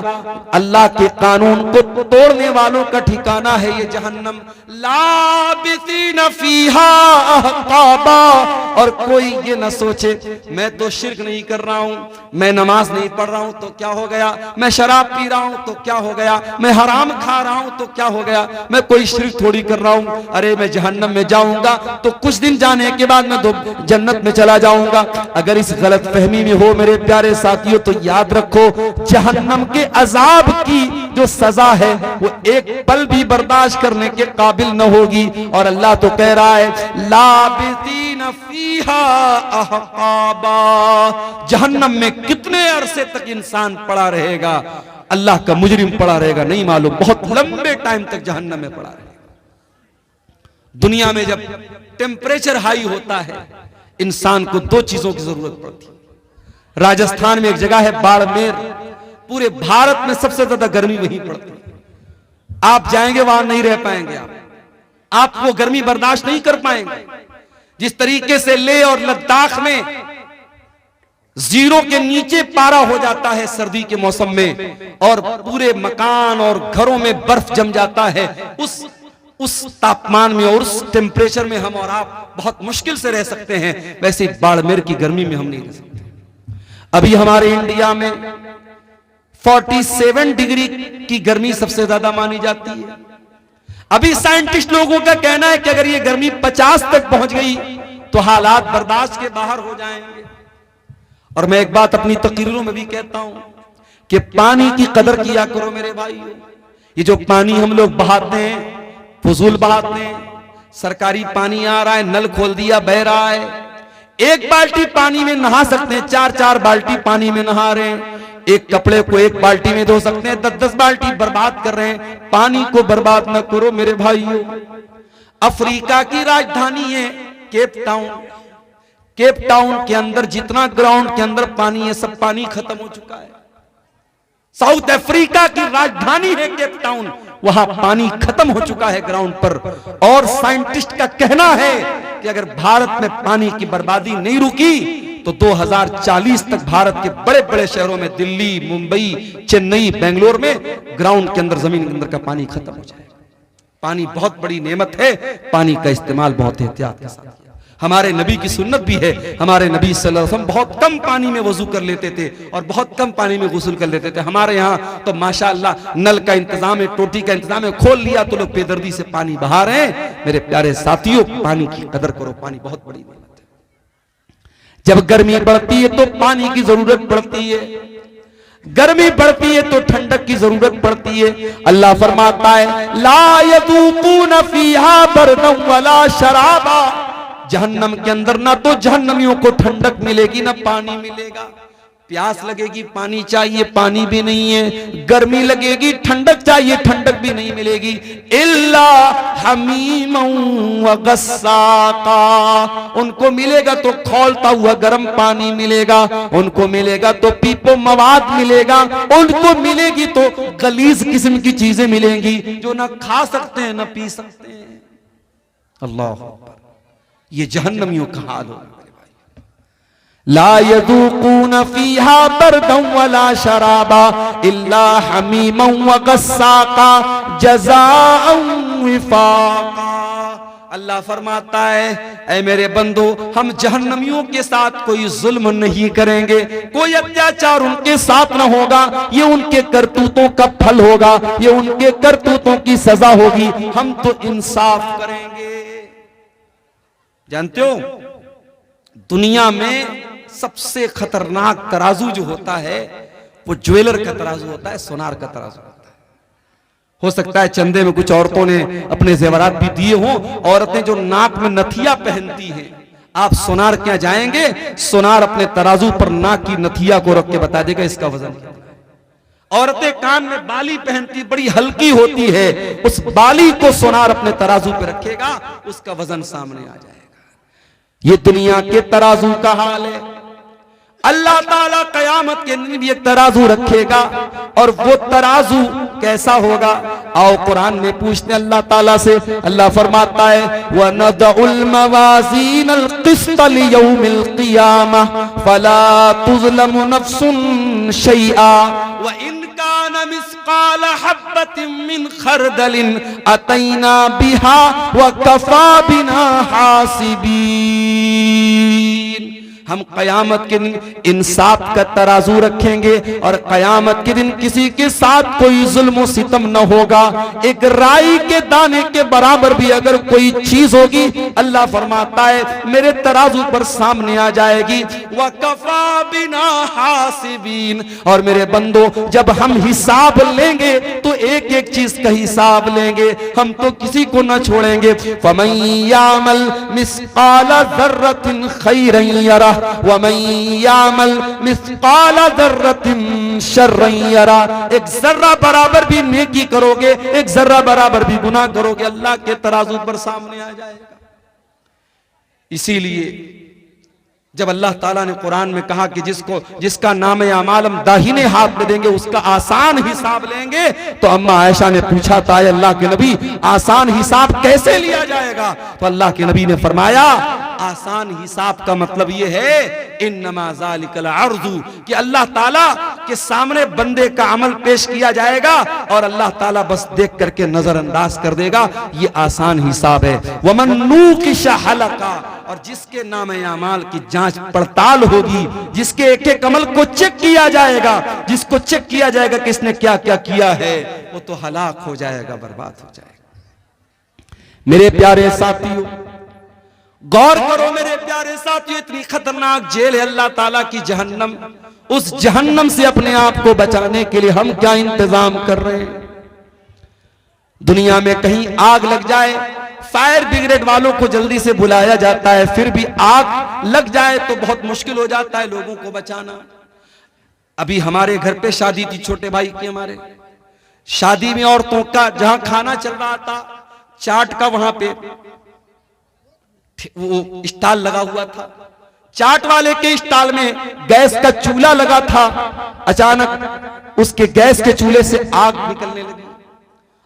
अल्लाह के कानून को तोड़ने वालों का ठिकाना है ये जहन्नम। लाबिसीन फीहा अहकाबा। और कोई ये न सोचे मैं तो शिर्क नहीं कर रहा हूं, मैं नमाज नहीं पढ़ रहा हूं तो क्या हो गया, मैं शराब पी रहा हूं तो क्या हो गया, मैं हराम खा रहा हूं तो क्या हो गया, मैं कोई शिर्क थोड़ी कर रहा हूं। अरे मैं जहन्नम में जाऊंगा तो कुछ दिन जाने के बाद मैं जन्नत में चला जाऊंगा। अगर इस गलत फहमी में हो मेरे प्यारे साथियों तो याद रखो जहन्नम के अजाब की जो सजा है वो एक पल भी बर्दाश्त करने के काबिल न होगी। और अल्लाह तो कह रहा है लाबिसीन फीहा अहकाबा। जहन्नम में कितने अरसे तक इंसान पड़ा रहेगा, अल्लाह का मुजरिम पड़ा रहेगा नहीं मालूम, बहुत लंबे टाइम तक जहन्नम में पड़ा रहेगा। दुनिया में जब टेम्परेचर हाई होता है इंसान को दो चीजों की जरूरत पड़ती है। राजस्थान में एक जगह है बाड़मेर, पूरे भारत में सबसे ज्यादा गर्मी वहीं पड़ती है। आप जाएंगे वहां नहीं रह पाएंगे, आप वो गर्मी बर्दाश्त नहीं कर पाएंगे। जिस तरीके से लेह और लद्दाख में 0 के नीचे पारा हो जाता है सर्दी के मौसम में और पूरे मकान और घरों में बर्फ जम जाता है, उस तापमान में और उस टेम्परेचर में हम और आप बहुत मुश्किल से रह सकते हैं, वैसे बाड़मेर की गर्मी में हम नहीं रह सकते। अभी हमारे इंडिया में 47 डिग्री की गर्मी सबसे ज्यादा मानी जाती है। अभी साइंटिस्ट लोगों का कहना है कि अगर ये गर्मी 50 तक पहुंच गई तो हालात बर्दाश्त के बाहर हो जाएंगे। और मैं एक बात अपनी तकरीरों में भी कहता हूं कि पानी की कदर किया करो मेरे भाइयों। ये जो पानी हम लोग बहाते हैं, फजूल बहाते हैं, सरकारी पानी आ रहा है, नल खोल दिया बह रहा है, एक बाल्टी पानी में नहा सकते हैं, 4-4 बाल्टी पानी में नहा रहे हैं। एक कपड़े को एक बाल्टी में धो सकते हैं, 10-10 बाल्टी बर्बाद कर रहे हैं। पानी को बर्बाद न करो मेरे भाइयों। अफ्रीका की राजधानी है केप टाउन। केप टाउन के अंदर जितना ग्राउंड के अंदर पानी है सब पानी खत्म हो चुका है। साउथ अफ्रीका की राजधानी है केप टाउन, वहां पानी खत्म हो चुका है ग्राउंड पर। और साइंटिस्ट का कहना है कि अगर भारत में पानी की बर्बादी नहीं रुकी तो 2040 तक भारत के बड़े बड़े शहरों में, दिल्ली, मुंबई, चेन्नई, बेंगलोर में ग्राउंड के अंदर, जमीन के अंदर का पानी खत्म हो जाएगा। पानी बहुत बड़ी नेमत है, पानी का इस्तेमाल बहुत एहतियात के साथ किया। हमारे नबी की सुन्नत भी है, हमारे नबी सल्लल्लाहु अलैहि वसल्लम बहुत कम पानी में वजू कर लेते थे और बहुत कम पानी में गुस्ल कर लेते थे। हमारे यहाँ तो माशाअल्लाह नल का इंतजाम है, टोटी का इंतजाम है, खोल लिया तो लोग बेदर्दी से पानी बहा रहे हैं। मेरे प्यारे साथियों, पानी की कदर करो, पानी बहुत बड़ी नेमत है। जब गर्मी बढ़ती है तो पानी की जरूरत पड़ती है, गर्मी बढ़ती है तो ठंडक की जरूरत पड़ती है। अल्लाह फरमाता है ला यदूकून फीहा बरदन वला शराबा। जहन्नम के अंदर ना तो जहन्नमियों को ठंडक मिलेगी ना पानी मिलेगा। प्यास लगेगी पानी चाहिए, पानी भी नहीं है। गर्मी लगेगी ठंडक चाहिए, ठंडक भी नहीं मिलेगी। इल्ला हमीमन व गस्साका। उनको मिलेगा तो खौलता हुआ गर्म पानी मिलेगा, उनको मिलेगा तो पीपो मवाद मिलेगा, उनको मिलेगी तो गलीज किस्म की चीजें मिलेंगी जो ना खा सकते हैं ना पी सकते हैं। अल्लाह अकबर। ये जहन्नमियों का हाल होगा। ला यदूकून फीहा बरदन वला शराबा इल्ला हमीमन व गस्साका जज़ाअन विफाका। अल्लाह फरमाता है ऐ मेरे बंदो, हम जहन्नमियों के साथ कोई जुल्म नहीं करेंगे, कोई अत्याचार उनके साथ न होगा। ये उनके करतूतों का फल होगा, ये उनके करतूतों की सजा होगी। हम तो इंसाफ करेंगे। जानते हो दुनिया में सबसे खतरनाक तराजू जो होता है वो ज्वेलर का तराजू होता है, सोनार का तराजू होता है। हो सकता है चंदे में कुछ औरतों ने अपने जेवरात भी दिए हों। औरतें जो नाक में नथिया पहनती हैं, आप सोनार क्या जाएंगे, सोनार अपने तराजू पर नाक की नथिया को रख के बता देगा इसका वजन क्या है। औरतें कान में बाली पहनती, बड़ी हल्की होती है, उस बाली को सोनार अपने तराजू पे रखेगा, उसका वजन सामने आ जाएगा। ये दुनिया के तराजू का हाल है। अल्लाह ताला कयामत के दिन भी एक तराजू रखेगा, और वो तराजू कैसा होगा? आओ कुरान में पूछते हैं अल्लाह ताला से। अल्लाह फरमाता है व नदउल मवाजीनल क़िस्त लियौमिल क़ियामह फला तुज़लमु नफ्सुन शैआ व इन कान मिस्क़ाल हब्बतिन मिन खरदलिन अतैना बिहा व कफ़ा बिना हासिबीन। हम कयामत के दिन इंसाफ का तराजू रखेंगे, और कयामत के दिन किसी के साथ कोई जुल्म सितम न होगा। एक राई के दाने के बराबर भी अगर कोई चीज होगी, अल्लाह फरमाता है मेरे तराजू पर सामने आ जाएगी। व कफा बिना हासिबीन, और मेरे बंदो जब हम हिसाब लेंगे तो एक एक चीज का हिसाब लेंगे, हम तो किसी को न छोड़ेंगे। फमन यामल मिस्क़ाल ज़र्रतिन खैरन यरा वमन यामल मिस्क़ाल ज़र्रतिन शर्रन यरा। एक जर्रा बराबर भी नेकी करोगे, एक जर्रा बराबर भी गुनाह करोगे, अल्लाह के तराजू पर सामने आ जाएगा। इसीलिए जब अल्लाह ताला ने कुरान में कहा कि जिसका नाम अमाल हम दाहिने हाथ में देंगे उसका आसान हिसाब लेंगे, तो अम्मा आयशा ने पूछा था अल्लाह के नबी आसान हिसाब कैसे लिया जाएगा? तो अल्लाह के नबी ने फरमाया आसान हिसाब का मतलब यह है इन्नमा ज़ालिकल अर्ज़ु, कि अल्लाह ताला के सामने बंदे का अमल पेश किया जाएगा और अल्लाह ताला बस देख करके नजरअंदाज कर देगा। ये आसान हिसाब है। वमन नूकिश हलका, और जिसके नाम अमाल की जांच पड़ताल होगी, जिसके एक एक अमल को चेक किया जाएगा, जिसको चेक किया जाएगा कि इसने क्या क्या किया है, वो तो हलाक हो जाएगा, बर्बाद हो जाएगा। मेरे प्यारे साथियों गौर करो, मेरे प्यारे साथियों, इतनी खतरनाक जेल है अल्लाह ताला की जहन्नम। उस जहन्नम से अपने आप को बचाने के लिए हम क्या इंतजाम कर रहे हैं? दुनिया में कहीं आग लग जाए, फायर ब्रिगेड वालों को जल्दी से बुलाया जाता है, फिर भी आग लग जाए तो बहुत मुश्किल हो जाता है लोगों को बचाना। अभी हमारे घर पे शादी थी, छोटे भाई की, हमारे शादी में औरतों का जहां खाना चल रहा था, चाट का वहां पे वो स्टॉल लगा हुआ था। चाट वाले के स्टॉल में गैस का चूल्हा लगा था। अचानक उसके गैस के चूल्हे से आग निकलने लगी।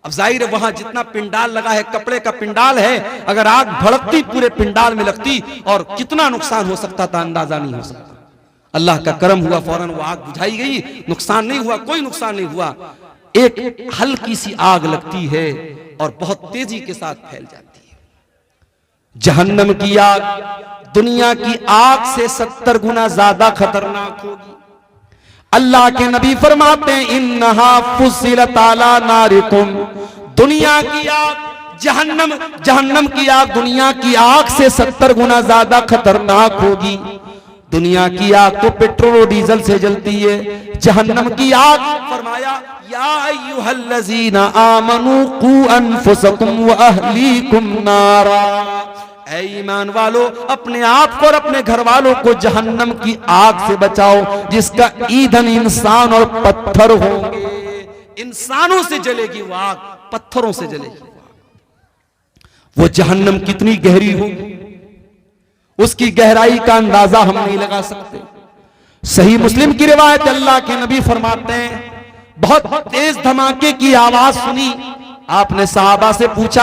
अब जाहिर है वहां जितना पिंडाल लगा है, कपड़े का पिंडाल है, अगर आग भड़कती पूरे पिंडाल में लगती और कितना नुकसान हो सकता था अंदाजा नहीं हो सकता। अल्लाह का करम हुआ, फौरन वो आग बुझाई गई, नुकसान नहीं हुआ, कोई नुकसान नहीं हुआ। एक हल्की सी आग लगती है और बहुत तेजी के साथ फैल जाती है। जहन्नम की आग दुनिया की आग से 70 गुना ज्यादा खतरनाक होगी। अल्लाह के नबी फरमाते हैं इन्नहा फुस्सिलत अला नारिकुम, दुनिया की आग जहन्नम की आग दुनिया की आग से 70 गुना ज्यादा खतरनाक होगी। दुनिया की आग तो पेट्रोल और डीजल से जलती है, जहन्नम की आग फरमाया या अय्युहल्लज़ीना आमनू कू अनफुसकुम व अहलीकुम नारा, ऐ ईमान वालो अपने आप को और अपने घर वालों को जहन्नम की आग से बचाओ, जिसका ईंधन इंसान और पत्थर होंगे। इंसानों से जलेगी वो आग, पत्थरों से जलेगी वो आग। वो जहन्नम कितनी गहरी होगी, उसकी गहराई का अंदाजा हम नहीं लगा सकते। सही मुस्लिम की रिवायत, अल्लाह के नबी फरमाते हैं बहुत तेज धमाके की आवाज सुनी। आपने सहाबा से पूछा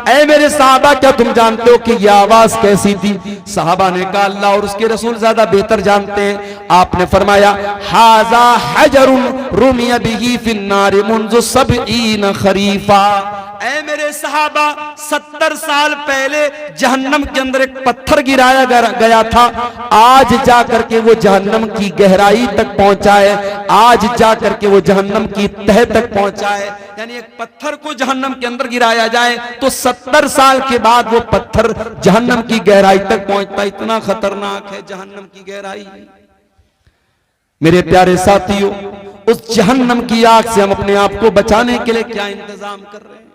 ऐ मेरे सहाबा क्या तुम जानते हो कि यह आवाज कैसी थी? सहाबा ने कहा अल्लाह और उसके रसूल ज्यादा बेहतर जानते हैं। आपने फरमाया हाजा हजरुन रुमिया बिही फिन्नार मुंज़ु सबईन खरीफा, ऐ मेरे सहाबा 70 साल पहले जहन्नम के अंदर एक पत्थर गिराया गया था, आज जाकर के वो जहन्नम की गहराई तक पहुंचा है, आज जाकर के वो जहन्नम की तह तक पहुंचा है। यानी एक पत्थर को जहन्नम के अंदर गिराया जाए तो 70 साल के बाद वो पत्थर जहन्नम की गहराई तक पहुंचता। इतना खतरनाक है जहन्नम की गहराई। मेरे प्यारे साथियों उस जहन्नम की आग से हम अपने आप को बचाने के लिए क्या इंतजाम कर रहे हैं।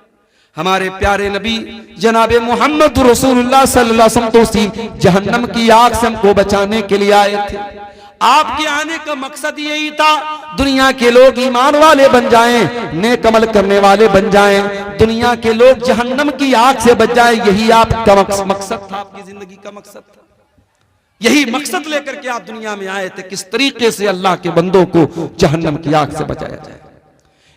हमारे प्यारे नबी जनाबे मोहम्मद रसूलुल्लाह सल्लल्लाहु अलैहि वसल्लम तो उसी जहन्नम की आग से हमको बचाने के लिए आए थे। आपके आने का मकसद यही था, दुनिया के लोग ईमान वाले बन जाएं, नेक अमल करने वाले बन जाएं, दुनिया के लोग जहन्नम की आग से बच जाएं। यही आपका मकसद था, आपकी जिंदगी का मकसद था। यही मकसद लेकर के आप दुनिया में आए थे, किस तरीके से अल्लाह के बंदों को जहन्नम की आग से बचाया जाए।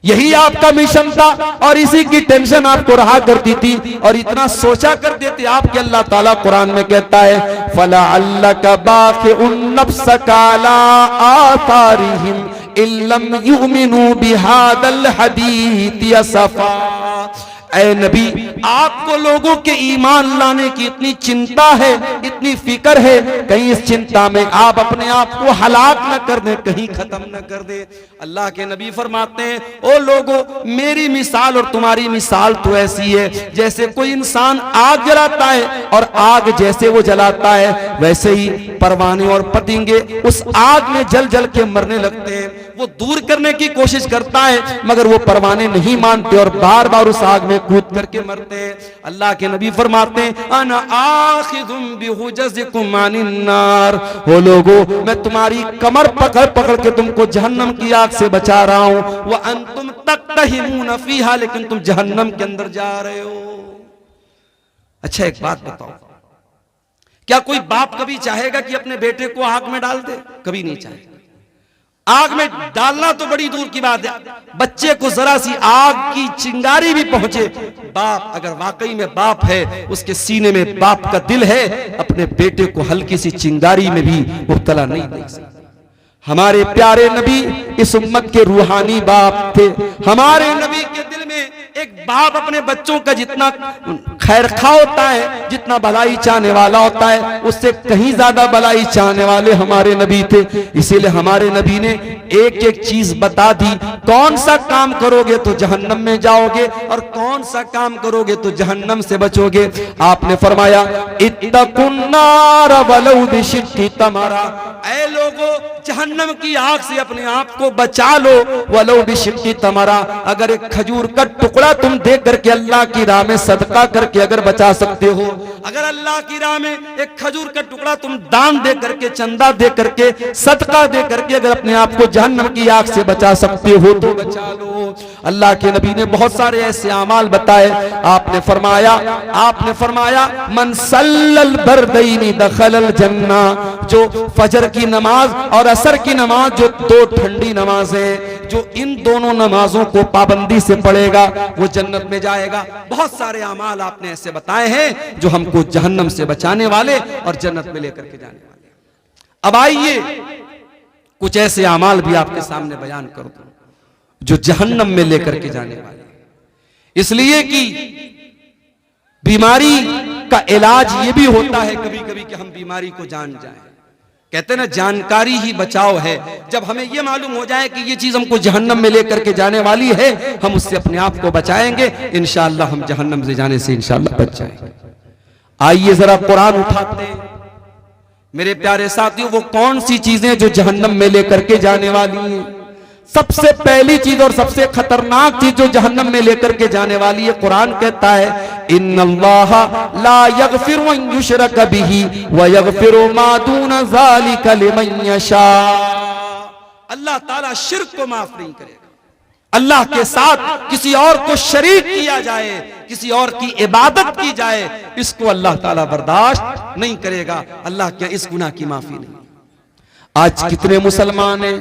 यही आपका मिशन था और इसी की टेंशन आपको रहा करती थी और इतना सोचा करते थे आप कि अल्लाह ताला कुरान में कहता है फला अल्लाह का बाखिउन नफ्सका अला आथारिहिम इल्लम युमिनु बिहादल हदीथ असफा। ऐ नबी, आपको लोगों के ईमान लाने की इतनी चिंता है, इतनी फिक्र है, कहीं इस चिंता में आप अपने आप को हलाक न कर दे, कहीं खत्म न कर दे। अल्लाह के नबी फरमाते हैं, ओ लोगों, मेरी मिसाल और तुम्हारी मिसाल तो ऐसी है जैसे कोई इंसान आग जलाता है और आग जैसे वो जलाता है वैसे ही परवाने और पतंगे उस आग में जल जल के मरने लगते हैं। वो दूर करने की कोशिश करता है मगर वो परवाने नहीं मानते और बार बार उस आग में कूद करके मरते हैं। अल्लाह के नबी फरमाते हैं अना आखिजुम बिहुजजिकुम अनिन नार, हो लोगो मैं तुम्हारी कमर पकड़ पकड़ के तुमको जहन्नम की आग से बचा रहा हूं, व अंतुम तक्तहिमून फीहा, लेकिन तुम जहन्नम के अंदर जा रहे हो। अच्छा एक बात बताओ, क्या कोई बाप कभी चाहेगा कि अपने बेटे को आग में डाल दे? कभी नहीं चाहेगा। आग में डालना तो बड़ी दूर की बात है, बच्चे को जरा सी आग की चिंगारी भी पहुंचे, बाप अगर वाकई में बाप है, उसके सीने में बाप का दिल है, अपने बेटे को हल्की सी चिंगारी में भी मुब्तला नहीं देख सकता। हमारे प्यारे नबी इस उम्मत के रूहानी बाप थे। हमारे नबी के दिल में एक बाप अपने बच्चों का जितना खैरखा होता है, जितना भलाई चाहने वाला होता है, उससे कहीं ज्यादा भलाई चाहने वाले हमारे नबी थे। इसीलिए हमारे नबी ने एक एक चीज बता दी, कौन सा काम करोगे तो जहन्नम में जाओगे और कौन सा काम करोगे तो जहन्नम से बचोगे। आपने फरमाया इत्तकुन नार वलौ बिशिक्कि तमरा, ऐ लोगों जहन्नम की आग से अपने आप को बचा लो, वलौ बिशिक्कि तमरा, अगर एक खजूर का टुकड़ा तुम दे करके अल्लाह की राह में सदका करके अगर बचा सकते हो, अगर अल्लाह की राह में एक खजूर का टुकड़ा तुम दान दे करके, चंदा दे करके, सदका दे करके अगर अपने आप को जहन्नम की आग से बचा सकते हो तो बचा लो। अल्लाह के नबी ने बहुत सारे ऐसे अमाल बताए। आपने फरमाया मन सल्लल बरदैनी दखलल जन्ना, जो फजर की नमाज और असर की नमाज, जो दो ठंडी नमाजें, जो इन दोनों नमाजों को पाबंदी से पढ़ेगा वो जन्नत में जाएगा। बहुत सारे अमाल आपने ऐसे बताए हैं जो हमको जहन्नम से बचाने वाले और जन्नत में लेकर के जाने वाले। अब आइए कुछ ऐसे अमाल भी आपके सामने बयान कर दूं जो जहन्नम में लेकर के जाने वाले, इसलिए कि बीमारी का इलाज ये भी होता है कभी कभी कि हम बीमारी को जान जाएं। कहते हैं ना जानकारी ही बचाव है। जब हमें यह मालूम हो जाए कि ये चीज हमको जहन्नम में लेकर के जाने वाली है, हम उससे अपने आप को बचाएंगे, इंशाअल्लाह हम जहन्नम से जाने से इंशाअल्लाह बच जाएंगे। आइए जरा कुरान उठाते हैं मेरे प्यारे साथियों, वो कौन सी चीजें जो जहन्नम में लेकर के जाने वाली हैं। सबसे पहली चीज और सबसे खतरनाक चीज जो जहन्नम में लेकर के जाने वाली है, कुरान कहता है इन्नल्लाह ला यगफिरु अन युशरक बिही व यगफिरु मा दून ज़ालिका लिमन यशा। अल्लाह ताला शिर्क को माफ नहीं करेगा। अल्लाह के साथ किसी और को शरीक किया जाए, किसी और की इबादत की जाए, इसको अल्लाह ताला बर्दाश्त नहीं करेगा। अल्लाह क्या इस गुनाह की माफी नहीं। आज कितने मुसलमान हैं,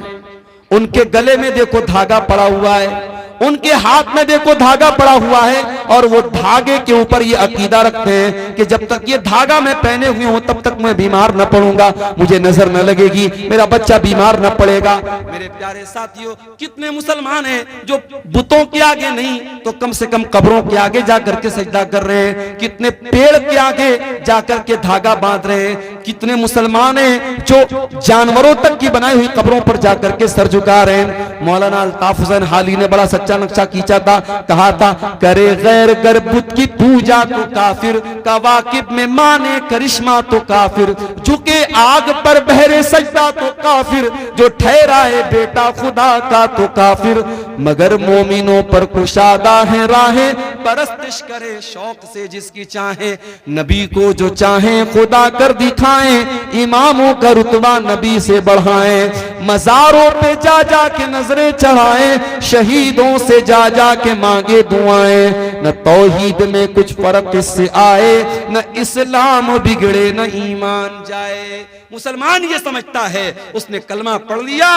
उनके गले में देखो धागा पड़ा हुआ है, उनके हाथ में देखो धागा पड़ा हुआ है और वो धागे के ऊपर ये अकीदा रखते हैं कि जब तक ये धागा मैं पहने हुए हूं तब तक मैं बीमार न पड़ूंगा, मुझे नजर न लगेगी, मेरा बच्चा बीमार न पड़ेगा। मेरे प्यारे साथियों, कितने मुसलमान हैं जो बुतों के आगे नहीं तो कम से कम कब्रों के आगे जाकर के सजदा कर रहे हैं, कितने पेड़ के आगे जाकर के धागा बांध रहे हैं, कितने मुसलमान हैं जो जानवरों तक की बनाई हुई कब्रों पर जाकर के सर झुका रहे हैं। मौलाना अल्ताफ हुसैन हाली ने बड़ा सच्चा नक्शा खींचा था, कहा था करे गैर गर बुत की पूजा तो काफिर, कवाकिब में माने करिश्मा तो काफिर, झुके आग पर बहरे सजदा तो काफिर, जो ठहरा है बेटा खुदा का तो काफिर, मगर मोमिनों पर कुशादा है राहें, परस्तिश करे शौक से जिसकी चाहे, नबी को जो चाहे खुदा कर दिखाएं, इमामों का रुतबा नबी से बढ़ाएं, मजारों पे जा जा के नजरें चढ़ाएं, शहीदों से जा जा के मांगे दुआएं, न तौहीद में कुछ फर्क इससे आए, न इस्लाम बिगड़े न ईमान जाए। मुसलमान ये समझता है उसने कलमा पढ़ लिया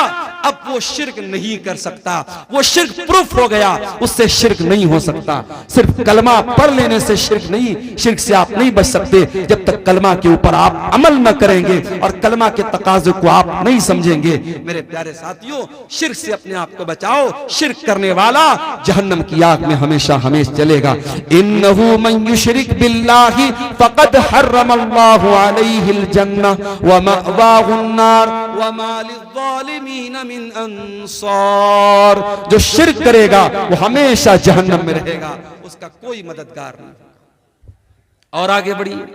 अब वो शिर्क नहीं कर सकता, वो शिर्क प्रूफ हो गया, उससे शिर्क नहीं हो सकता। सिर्फ कलमा पढ़ लेने से शिर्क नहीं, शिर्क से आप नहीं बच सकते जब तक कलमा के ऊपर आप अमल न करेंगे और कलमा के तकाजे को आप नहीं समझेंगे। मेरे प्यारे साथियों, शिर्क से अपने आप को बचाओ, शिर्क करने वाला जहन्नम की आग में हमेशा हमेशा चलेगा। इन्नहु मन युशरिक बिल्लाहि फक़द हर्रमल्लाहु अलैहिल जन्नह व मअवाहुन नार व मा लिज़्ज़ालिमीन मिन अंसार। जो शिर्क करेगा वो हमेशा जहन्नम में रहेगा, उसका कोई मददगार नहीं। और आगे बढ़िए,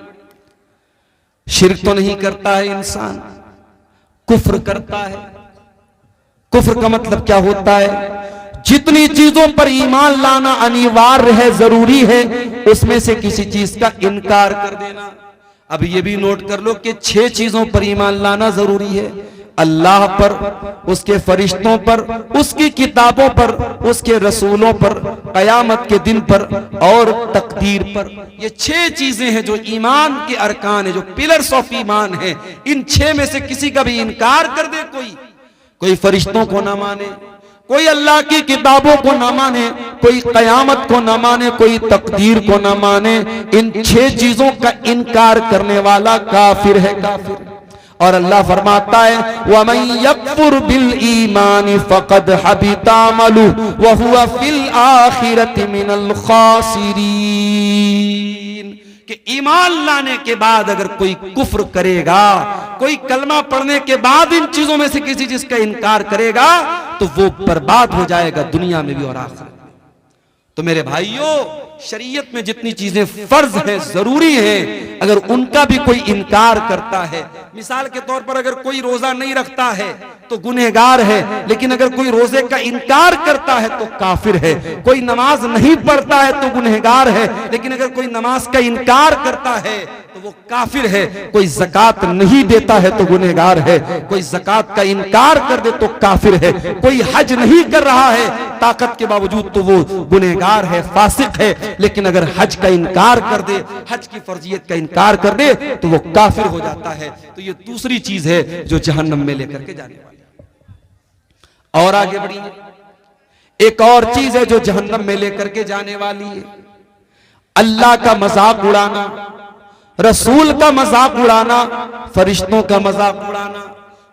शिर्क तो नहीं करता है इंसान, कुफ्र करता है। कुफ्र का मतलब क्या होता है? जितनी चीजों पर ईमान लाना अनिवार्य है, जरूरी है, उसमें से किसी चीज का इनकार कर देना। अब ये भी नोट कर लो कि 6 चीजों पर ईमान लाना जरूरी है, अल्लाह पर, उसके फरिश्तों पर, उसकी किताबों पर, उसके रसूलों पर, कयामत के दिन पर और तकदीर पर। ये 6 चीजें हैं जो ईमान के अरकान है, जो पिलर्स ऑफ ईमान है। इन 6 में से किसी का भी इनकार कर दे, कोई फरिश्तों को ना माने, कोई अल्लाह की किताबों को ना माने, कोई कयामत को ना माने, कोई तकदीर को ना माने, इन 6 चीजों का इनकार करने वाला काफिर है, काफिर। और अल्लाह फरमाता है वमन यकफुर बिल ईमान फक़द हबिता अमलुहु व हुवा फिल आखिरति मिनल खासिरीन। कि ईमान लाने के बाद अगर कोई कुफ्र करेगा, कोई कलमा पढ़ने के बाद इन चीजों में से किसी चीज का इनकार करेगा तो वो बर्बाद हो जाएगा दुनिया में भी और आखिरत में। तो मेरे भाइयों, शरीयत में जितनी चीजें फर्ज हैं, जरूरी हैं, अगर उनका भी कोई इनकार करता है, मिसाल के तौर पर अगर कोई रोजा नहीं रखता है तो गुनहगार है, लेकिन अगर कोई रोजे का इनकार करता है तो काफिर है। कोई नमाज नहीं पढ़ता है तो गुनहगार है, लेकिन अगर कोई नमाज का इनकार करता है तो वो काफिर है। कोई ज़कात नहीं देता है तो गुनहगार है, कोई ज़कात का इनकार कर दे तो काफिर है, कोई हज नहीं कर रहा है ताकत के बावजूद तो वो गुनहगार है, फासिक है, लेकिन अगर हज का इनकार कर दे, हज की फर्जियत का इनकार कर दे तो वो काफिर हो जाता है। तो ये दूसरी चीज है जो जहन्नम में लेकर के जाने वाली। और आगे बढ़िए, एक और चीज है जो जहन्नम में लेकर के जाने वाली है, अल्लाह का मजाक उड़ाना, रसूल का मजाक उड़ाना, फरिश्तों का मजाक उड़ाना,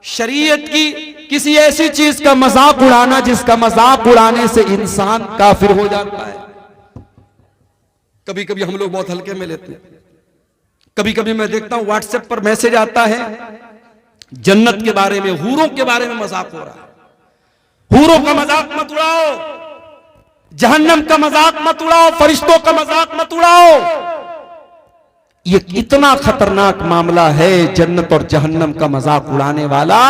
शरीयत की किसी ऐसी चीज का मजाक उड़ाना जिसका मजाक उड़ाने से इंसान काफिर हो जाता है। कभी कभी हम लोग बहुत हल्के में लेते हैं। कभी कभी मैं देखता हूं व्हाट्सएप पर मैसेज आता है, जन्नत के बारे में, हूरों के बारे में मजाक हो रहा है। हूरों का मजाक मत उड़ाओ, जहन्नम का मजाक मत उड़ाओ, फरिश्तों का मजाक मत उड़ाओ। ये इतना खतरनाक मामला है, जन्नत और जहन्नम का मजाक उड़ाने वाला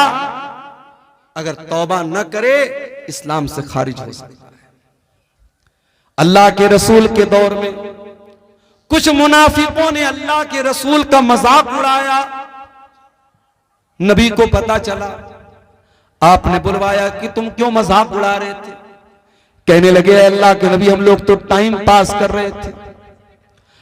अगर तौबा न करे इस्लाम से खारिज हो सकता है। अल्लाह के रसूल के दौर में कुछ मुनाफिकों ने अल्लाह के रसूल का मजाक उड़ाया, नबी को पता चला, आपने बुलवाया कि तुम क्यों मजाक उड़ा रहे थे? कहने लगे अल्लाह के नबी, हम लोग तो टाइम पास कर रहे थे,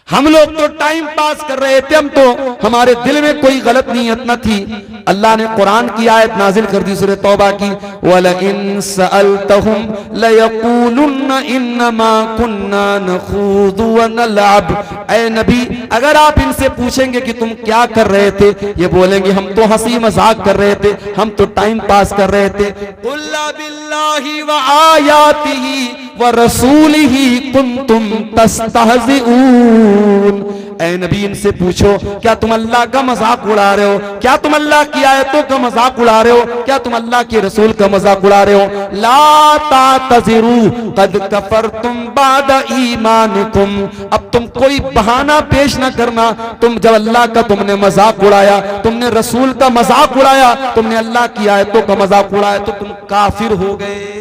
हम लोग तो टाइम पास कर रहे थे, हम तो, हमारे दिल में कोई गलत नीयत न थी। अल्लाह ने कुरान की आयत नाजिल कर दी सूरह तौबा की, वलइन सअलतहुम लयक़ूलुन्न इन्नमा कुन्ना नख़ूदु व नलअब। ऐ नबी, अगर आप इनसे पूछेंगे कि तुम क्या कर रहे थे, ये बोलेंगे हम तो हंसी मजाक कर रहे थे, हम तो टाइम पास कर रहे थे। कुल बिल्लाहि व आयातिही व रसूलिही कुंतुम तस्तहज़िऊन। ऐ नबी इनसे पूछो, क्या तुम अल्लाह का मजाक उड़ा रहे हो? क्या तुम अल्लाह की आयतों का मजाक उड़ा रहे हो? क्या तुम अल्लाह के रसूल का मजाक उड़ा रहे हो? ला तातज़िरू क़द कफ़रतुम बाद ईमानिकुम, अब तुम कोई बहाना पेश ना करना। तुम जब अल्लाह का तुमने मजाक उड़ाया, तुमने रसूल का मजाक उड़ाया, तुमने अल्लाह की आयतों का मजाक उड़ाया तो तुम काफिर हो गए।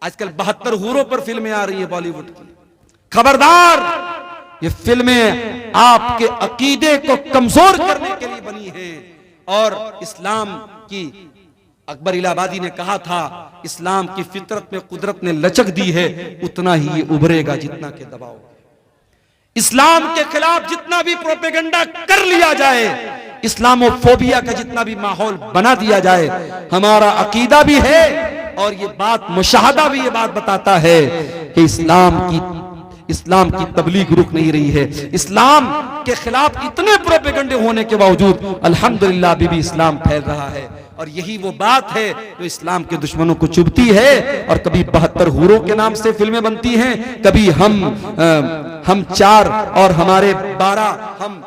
आजकल 72 हूरों पर फिल्में आ रही है बॉलीवुड की। खबरदार, ये फिल्में आपके अकीदे को कमजोर करने के लिए बनी हैं। और इस्लाम की, अकबर इलाहाबादी ने कहा था, इस्लाम की फितरत में कुदरत ने लचक दी है, उतना ही ये उभरेगा जितना के दबाव। इस्लाम के खिलाफ जितना भी प्रोपेगेंडा कर लिया जाए, इस्लामोफोबिया का जितना भी माहौल बना दिया जाए, हमारा अकीदा भी है और ये बात मुशाहदा भी ये बात बताता है कि इस्लाम की तबलीग रुक नहीं रही है। इस्लाम के खिलाफ इतने प्रोपेगेंडे होने के बावजूद अल्हम्दुलिल्लाह अभी भी इस्लाम फैल रहा है। और यही वो बात है जो इस्लाम के दुश्मनों को चुभती है। और कभी 72 हूरों के नाम से फिल्में बनती हैं, कभी हम 4 और हमारे 12, हम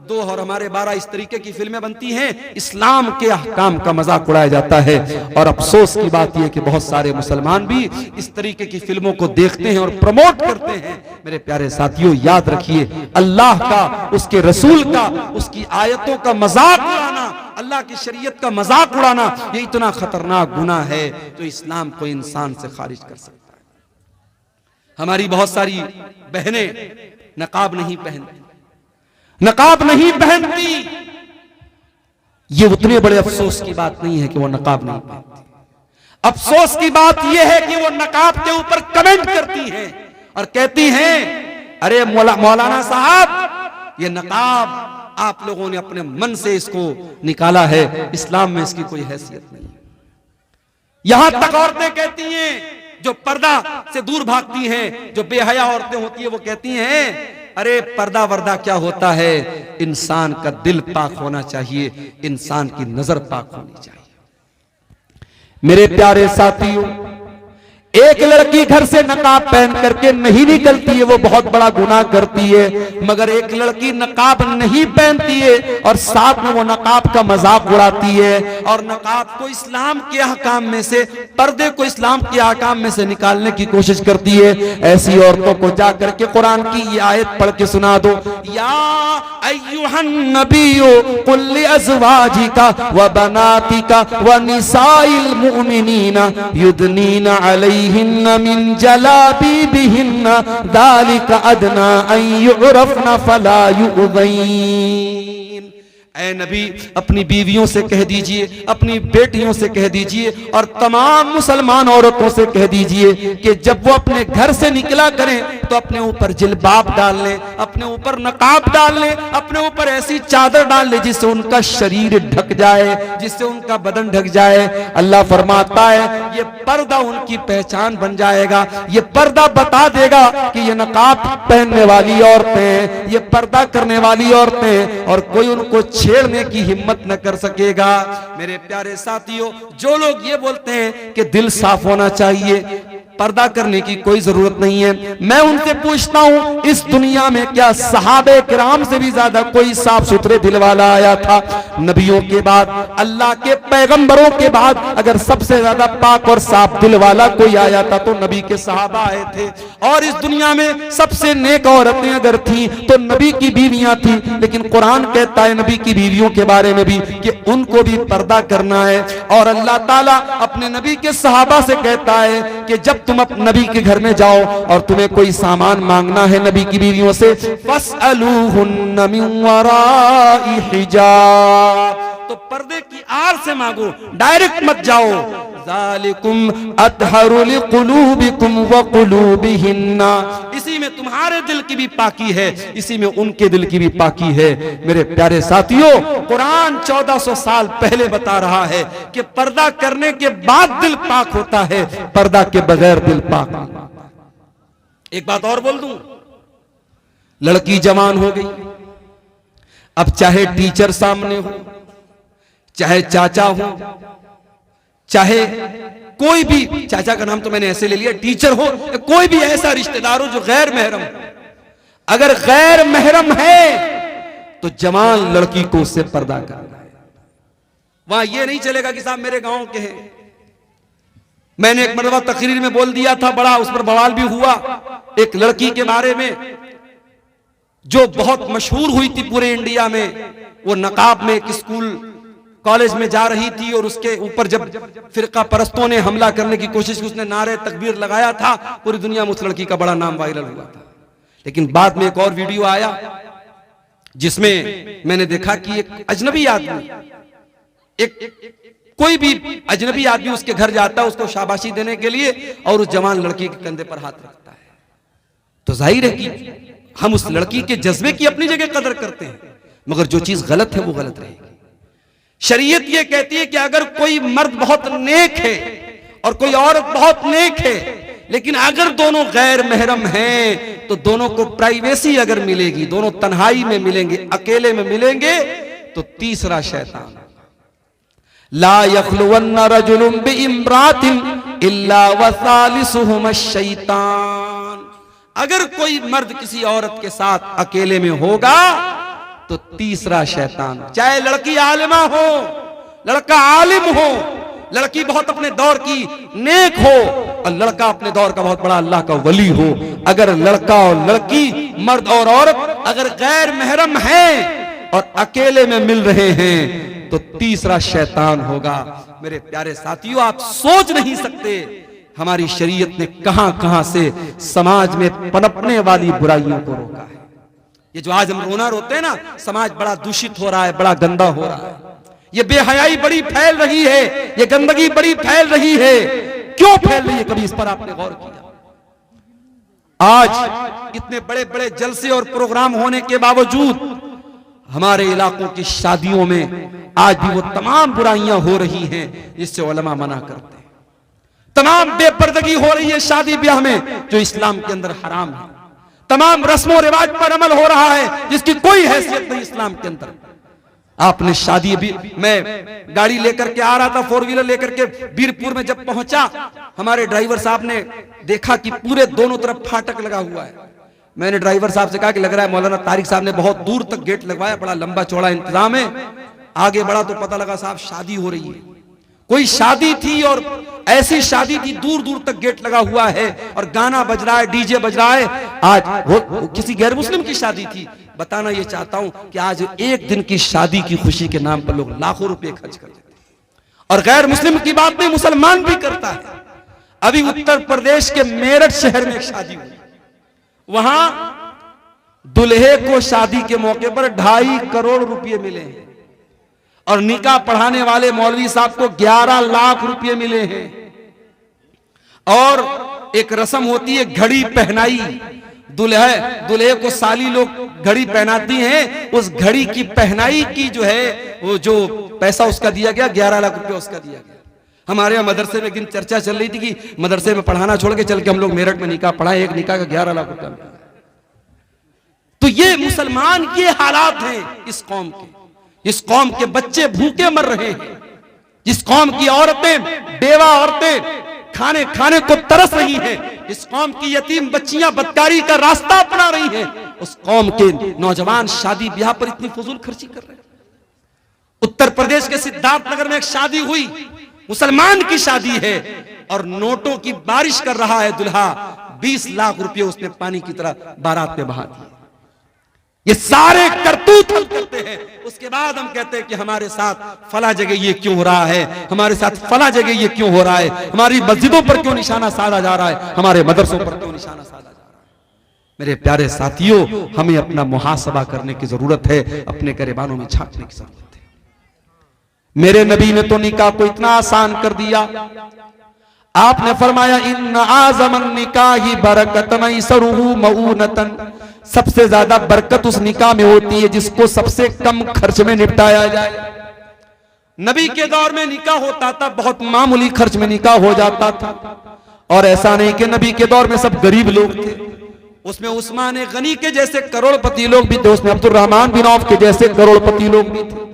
2 और हमारे 12, इस तरीके की फिल्में बनती हैं। इस्लाम के अहकाम का मजाक उड़ाया जाता है। और अफसोस की बात यह कि बहुत सारे मुसलमान भी इस तरीके की फिल्मों को देखते हैं और प्रमोट करते हैं। मेरे प्यारे साथियों, याद रखिए, अल्लाह का, उसके रसूल का, उसकी आयतों का मजाक उड़ाना, अल्लाह की शरीयत का मजाक उड़ाना, ये इतना खतरनाक गुनाह है जो इस्लाम को इंसान से खारिज कर सकता है। हमारी बहुत सारी बहनें नकाब नहीं पहनती। ये उतने बड़े अफसोस की बात नहीं है कि वो नकाब नहीं पहनती। अफसोस की बात यह है कि वो नकाब के ऊपर कमेंट करती हैं और कहती हैं, अरे मौलाना साहब, ये नकाब आप लोगों ने अपने मन से इसको निकाला है, इस्लाम में इसकी कोई हैसियत नहीं है। यहां तक औरतें कहती हैं, जो पर्दा से दूर भागती हैं, जो बेहया औरतें होती है, वो कहती हैं, अरे पर्दा वर्दा क्या होता है, इंसान का दिल पाक होना चाहिए, इंसान की नजर पाक होनी चाहिए। मेरे प्यारे साथियों, एक लड़की घर से नकाब पहन करके नहीं निकलती है, वो बहुत बड़ा गुनाह करती है। मगर एक लड़की नकाब नहीं पहनती है और साथ में वो नकाब का मजाक उड़ाती है और नकाब को इस्लाम के अहकाम में से, पर्दे को इस्लाम के अहकाम में से निकालने की कोशिश करती है। ऐसी औरतों को जाकर के कुरान की ये आयत पढ़ के सुना दो, या अय्युहन नबिय्यु कुल लिअज़वाजिका व बनातिका व निसाइल मुमिनीना युदनीना अलैहिन्ना मिन जलाबीबिहिन्ना ज़ालिका अदना अन युअरफ़ना फला युज़ैन। ऐ नबी, अपनी बीवियों से कह दीजिए, अपनी बेटियों से कह दीजिए और तमाम मुसलमान औरतों से कह दीजिए कि जब वो अपने घर से निकला करें तो अपने ऊपर जिल्बाब डाल लें, अपने ऊपर नकाब डाल लें, अपने ऊपर ऐसी चादर डाल लें जिससे उनका शरीर ढक जाए, जिससे उनका बदन ढक जाए। अल्लाह फरमाता है ये पर्दा उनकी पहचान बन जाएगा, ये पर्दा बता देगा कि ये नकाब पहनने वाली औरतें, ये पर्दा करने वाली औरतें, और कोई उनको छेड़ने की हिम्मत न कर सकेगा। मेरे प्यारे साथियों, जो लोग ये बोलते हैं कि दिल साफ होना चाहिए, पर्दा करने की कोई जरूरत नहीं है, मैं उनसे पूछता हूं, इस दुनिया में क्या सहाबे किराम से भी ज्यादा कोई साफ सुथरे दिल वाला आया था? नबियों के बाद, अल्लाह के पैगंबरों के बाद अगर सबसे ज्यादा पाक और साफ दिल वाला कोई आया था तो नबी के सहाबा आए थे। और इस दुनिया में सबसे नेक औरतें अगर थी तो नबी की बीवियां थी। लेकिन कुरान कहता है नबी की बीवियों के बारे में भी कि उनको भी पर्दा करना है। और अल्लाह ताला अपने नबी के सहाबा से कहता है कि जब तुम अपने नबी के घर में जाओ और तुम्हें कोई सामान मांगना है नबी की बीवियों से, फस्अलूहुन्ना मिन वराइ हिजाब, तो पर्दे की आड़ से मांगो, डायरेक्ट मत जाओ। ज़ालिकुम अतहरु लिकुलूबिकुम व कुलूबिहिन्ना, इसी में तुम्हारे दिल की भी पाकी है, इसी में उनके दिल की भी पाकी है। मेरे प्यारे साथियों, कुरान 1400 साल पहले बता रहा है कि पर्दा करने के बाद दिल पाक होता है, पर्दा के बगैर दिल पाक नहीं। एक बात और बोल दूं, लड़की जवान हो गई, अब चाहे टीचर सामने हो, चाहे चाचा हो, चाहे कोई भी, चाचा का नाम तो मैंने ऐसे ले लिया, टीचर हो, कोई भी ऐसा रिश्तेदार हो जो गैर महरम, अगर गैर महरम है तो जवान लड़की को उससे पर्दा करना है। वहां यह नहीं चलेगा कि साहब मेरे गांव के हैं। मैंने एक मरतबा तकरीर में बोल दिया था, बड़ा उस पर बवाल भी हुआ, एक लड़की के बारे में जो बहुत मशहूर हुई थी पूरे इंडिया में। वो नकाब में एक स्कूल कॉलेज में जा रही थी और उसके ऊपर जब फिरका परस्तों ने हमला करने की कोशिश की, उसने नारे तकबीर लगाया था, पूरी दुनिया में उस लड़की का बड़ा नाम वायरल हुआ था। लेकिन बाद में एक और वीडियो आया जिसमें मैंने देखा कि एक अजनबी आदमी, एक कोई भी अजनबी आदमी उसके घर जाता है उसको शाबाशी देने के लिए और उस जवान लड़की के कंधे पर हाथ रखता है। तो जाहिर है कि हम उस लड़की के जज्बे की अपनी जगह कदर करते हैं, मगर जो चीज गलत है वो गलत रहेगी। शरीयत ये कहती है कि अगर कोई मर्द बहुत नेक है और कोई औरत बहुत नेक है, लेकिन अगर दोनों गैर महरम हैं तो दोनों को प्राइवेसी अगर मिलेगी, दोनों तन्हाई में मिलेंगे, अकेले में मिलेंगे, तो तीसरा शैतान। ला यख्लुवन्ना रजुलुम बिइम्रातिन इल्ला वसालिसुहुम शैतान। अगर कोई मर्द किसी औरत के साथ अकेले में होगा तो तीसरा शैतान। चाहे लड़की आलिमा हो, लड़का आलिम हो, लड़की बहुत अपने दौर की नेक हो और लड़का अपने दौर का बहुत बड़ा अल्लाह का वली हो, अगर लड़का और लड़की, मर्द और औरत अगर गैर महरम हैं और अकेले में मिल रहे हैं तो तीसरा शैतान होगा। मेरे प्यारे साथियों, आप सोच नहीं सकते हमारी शरीयत ने कहां कहां से समाज में पनपने वाली बुराइयों को रोका है। ये जो आज हम रोना रोते हैं ना, समाज बड़ा दूषित हो रहा है, बड़ा गंदा हो रहा है, ये बेहयाई बड़ी फैल रही है, ये गंदगी बड़ी फैल रही है। क्यों फैल रही है, कभी इस पर आपने गौर किया? आज इतने बड़े बड़े जलसे और प्रोग्राम होने के बावजूद हमारे इलाकों की शादियों में आज भी वो तमाम बुराइयां हो रही हैं जिससे उलमा मना करते हैं। तमाम बेपर्दगी हो रही है शादी ब्याह में जो इस्लाम के अंदर हराम है। तमाम रस्मों रिवाज पर अमल हो रहा है जिसकी कोई हैसियत नहीं इस्लाम के अंदर। आपने शादी भी, मैं गाड़ी लेकर के आ रहा था, 4 व्हीलर लेकर के बीरपुर में जब पहुंचा, हमारे ड्राइवर साहब ने देखा कि पूरे दोनों तरफ फाटक लगा हुआ है। मैंने ड्राइवर साहब से कहा कि लग रहा है मौलाना तारिक साहब ने बहुत दूर तक गेट लगवाया, बड़ा लंबा चौड़ा इंतजाम है। आगे बढ़ा तो पता लगा साहब शादी हो रही है, कोई शादी थी और ऐसी शादी थी, दूर दूर तक गेट लगा हुआ है और गाना बज रहा है, डीजे बज रहा है। आज वो किसी गैर मुस्लिम की शादी थी। बताना ये चाहता हूं कि आज एक दिन की शादी की खुशी के नाम पर लोग लाखों रुपए खर्च कर देते हैं। और गैर मुस्लिम की बात नहीं, मुसलमान भी करता है। अभी उत्तर प्रदेश के मेरठ शहर में एक शादी हुई, वहां दुल्हे को शादी के मौके पर 2.5 करोड़ रुपए मिले हैं और निकाह पढ़ाने वाले मौलवी साहब को 11 लाख रुपए मिले हैं। और एक रस्म होती है घड़ी पहनाई, दुल्हे को साली लोग घड़ी पहनाती हैं, उस घड़ी की पहनाई की जो है वो जो पैसा उसका दिया गया 11 लाख रुपए उसका दिया गया। हमारे यहाँ मदरसे में एक दिन चर्चा चल रही थी कि मदरसे में पढ़ाना छोड़ के चल के हम लोग मेरठ में निकाह पढ़ाए, एक निकाह का 11 लाख रुपया। तो ये मुसलमान, ये हालात हैं इस कौम के। इस कौम के बच्चे भूखे मर रहे हैं, जिस कौम की औरतें, बेवा औरतें खाने को तरस रही हैं, इस कौम की यतीम बच्चियां बदकारी का रास्ता अपना रही हैं, उस कौम के नौजवान शादी ब्याह पर इतनी फजूल खर्ची कर रहे हैं। उत्तर प्रदेश के सिद्धार्थनगर में एक शादी हुई, मुसलमान की शादी है और नोटों की बारिश कर रहा है दुल्हा। 20 लाख रुपए उसने पानी की तरह बारात में बहा दिए। ये सारे करतूत हम करते हैं, उसके बाद हम कहते हैं कि हमारे साथ फला जगह ये क्यों हो रहा है, हमारे साथ फला जगह ये क्यों हो रहा है, हमारी मस्जिदों पर क्यों निशाना साधा जा रहा है, हमारे मदरसों पर क्यों निशाना साधा जा रहा है। मेरे प्यारे साथियों, हमें अपना मुहासबा करने की जरूरत है, अपने गिरबानों में झांकने की जरूरत है। मेरे नबी ने तो निकाह को इतना आसान कर दिया। आपने फरमाया इन्ना आज़मन निकाही बरकतन इसरुहु मऊनतन, सबसे ज्यादा बरकत उस निकाह में होती है जिसको सबसे कम खर्च में निपटाया जाए। नबी के दौर में निकाह होता था, बहुत मामूली खर्च में निकाह हो जाता था। और ऐसा नहीं कि नबी के दौर में सब गरीब लोग थे, उसमें उस्मान गनी के जैसे करोड़पति लोग भी थे, उसमें अब्दुर्रहमान बिन औफ के जैसे करोड़पति लोग भी थे।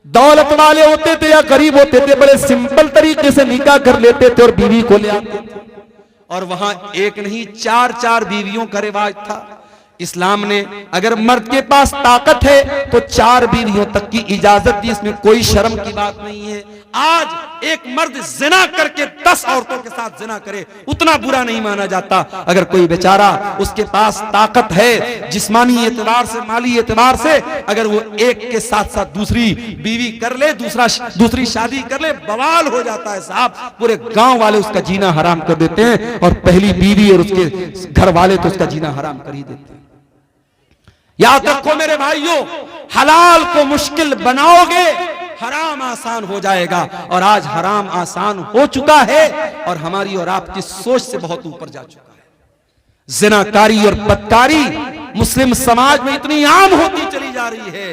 दौलत वाले होते थे या गरीब होते थे, बड़े सिंपल तरीके से निकाह कर लेते थे और बीवी को ले आते थे। और वहां एक नहीं 4-4 बीवियों का रिवाज था। इस्लाम ने अगर मर्द के पास ताकत है तो 4 बीवियों तक की इजाजत दी, इसमें कोई शर्म की बात नहीं है। आज एक मर्द जिना करके 10 औरतों के साथ जिना करे, उतना बुरा नहीं माना जाता। अगर कोई बेचारा उसके पास ताकत है जिस्मानी एतबार से, माली एतबार से, अगर वो एक के साथ साथ दूसरी बीवी कर ले, दूसरी शादी कर ले, बवाल हो जाता है साहब। पूरे गांव वाले उसका जीना हराम कर देते हैं और पहली बीवी और उसके घर वाले तो उसका जीना हराम कर ही देते हैं। याद रखो मेरे भाइयों, हलाल को मुश्किल बनाओगे हराम आसान हो जाएगा। और आज हराम आसान हो चुका है और हमारी और आपकी सोच से बहुत ऊपर जा चुका है। जिनाकारी और बदकारी मुस्लिम समाज में इतनी आम होती चली जा रही है।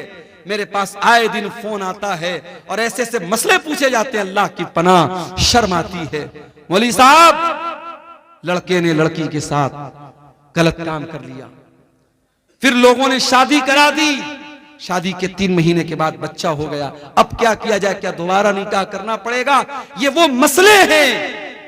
मेरे पास आए दिन फोन आता है और ऐसे ऐसे मसले पूछे जाते हैं, अल्लाह की पनाह, शर्म आती है। मौलवी साहब, लड़के ने लड़की के साथ गलत काम कर लिया, फिर लोगों ने शादी करा दी, शादी के 3 महीने के बाद बच्चा हो गया। अब क्या किया जाए? क्या दोबारा निकाह करना पड़ेगा? ये वो मसले हैं,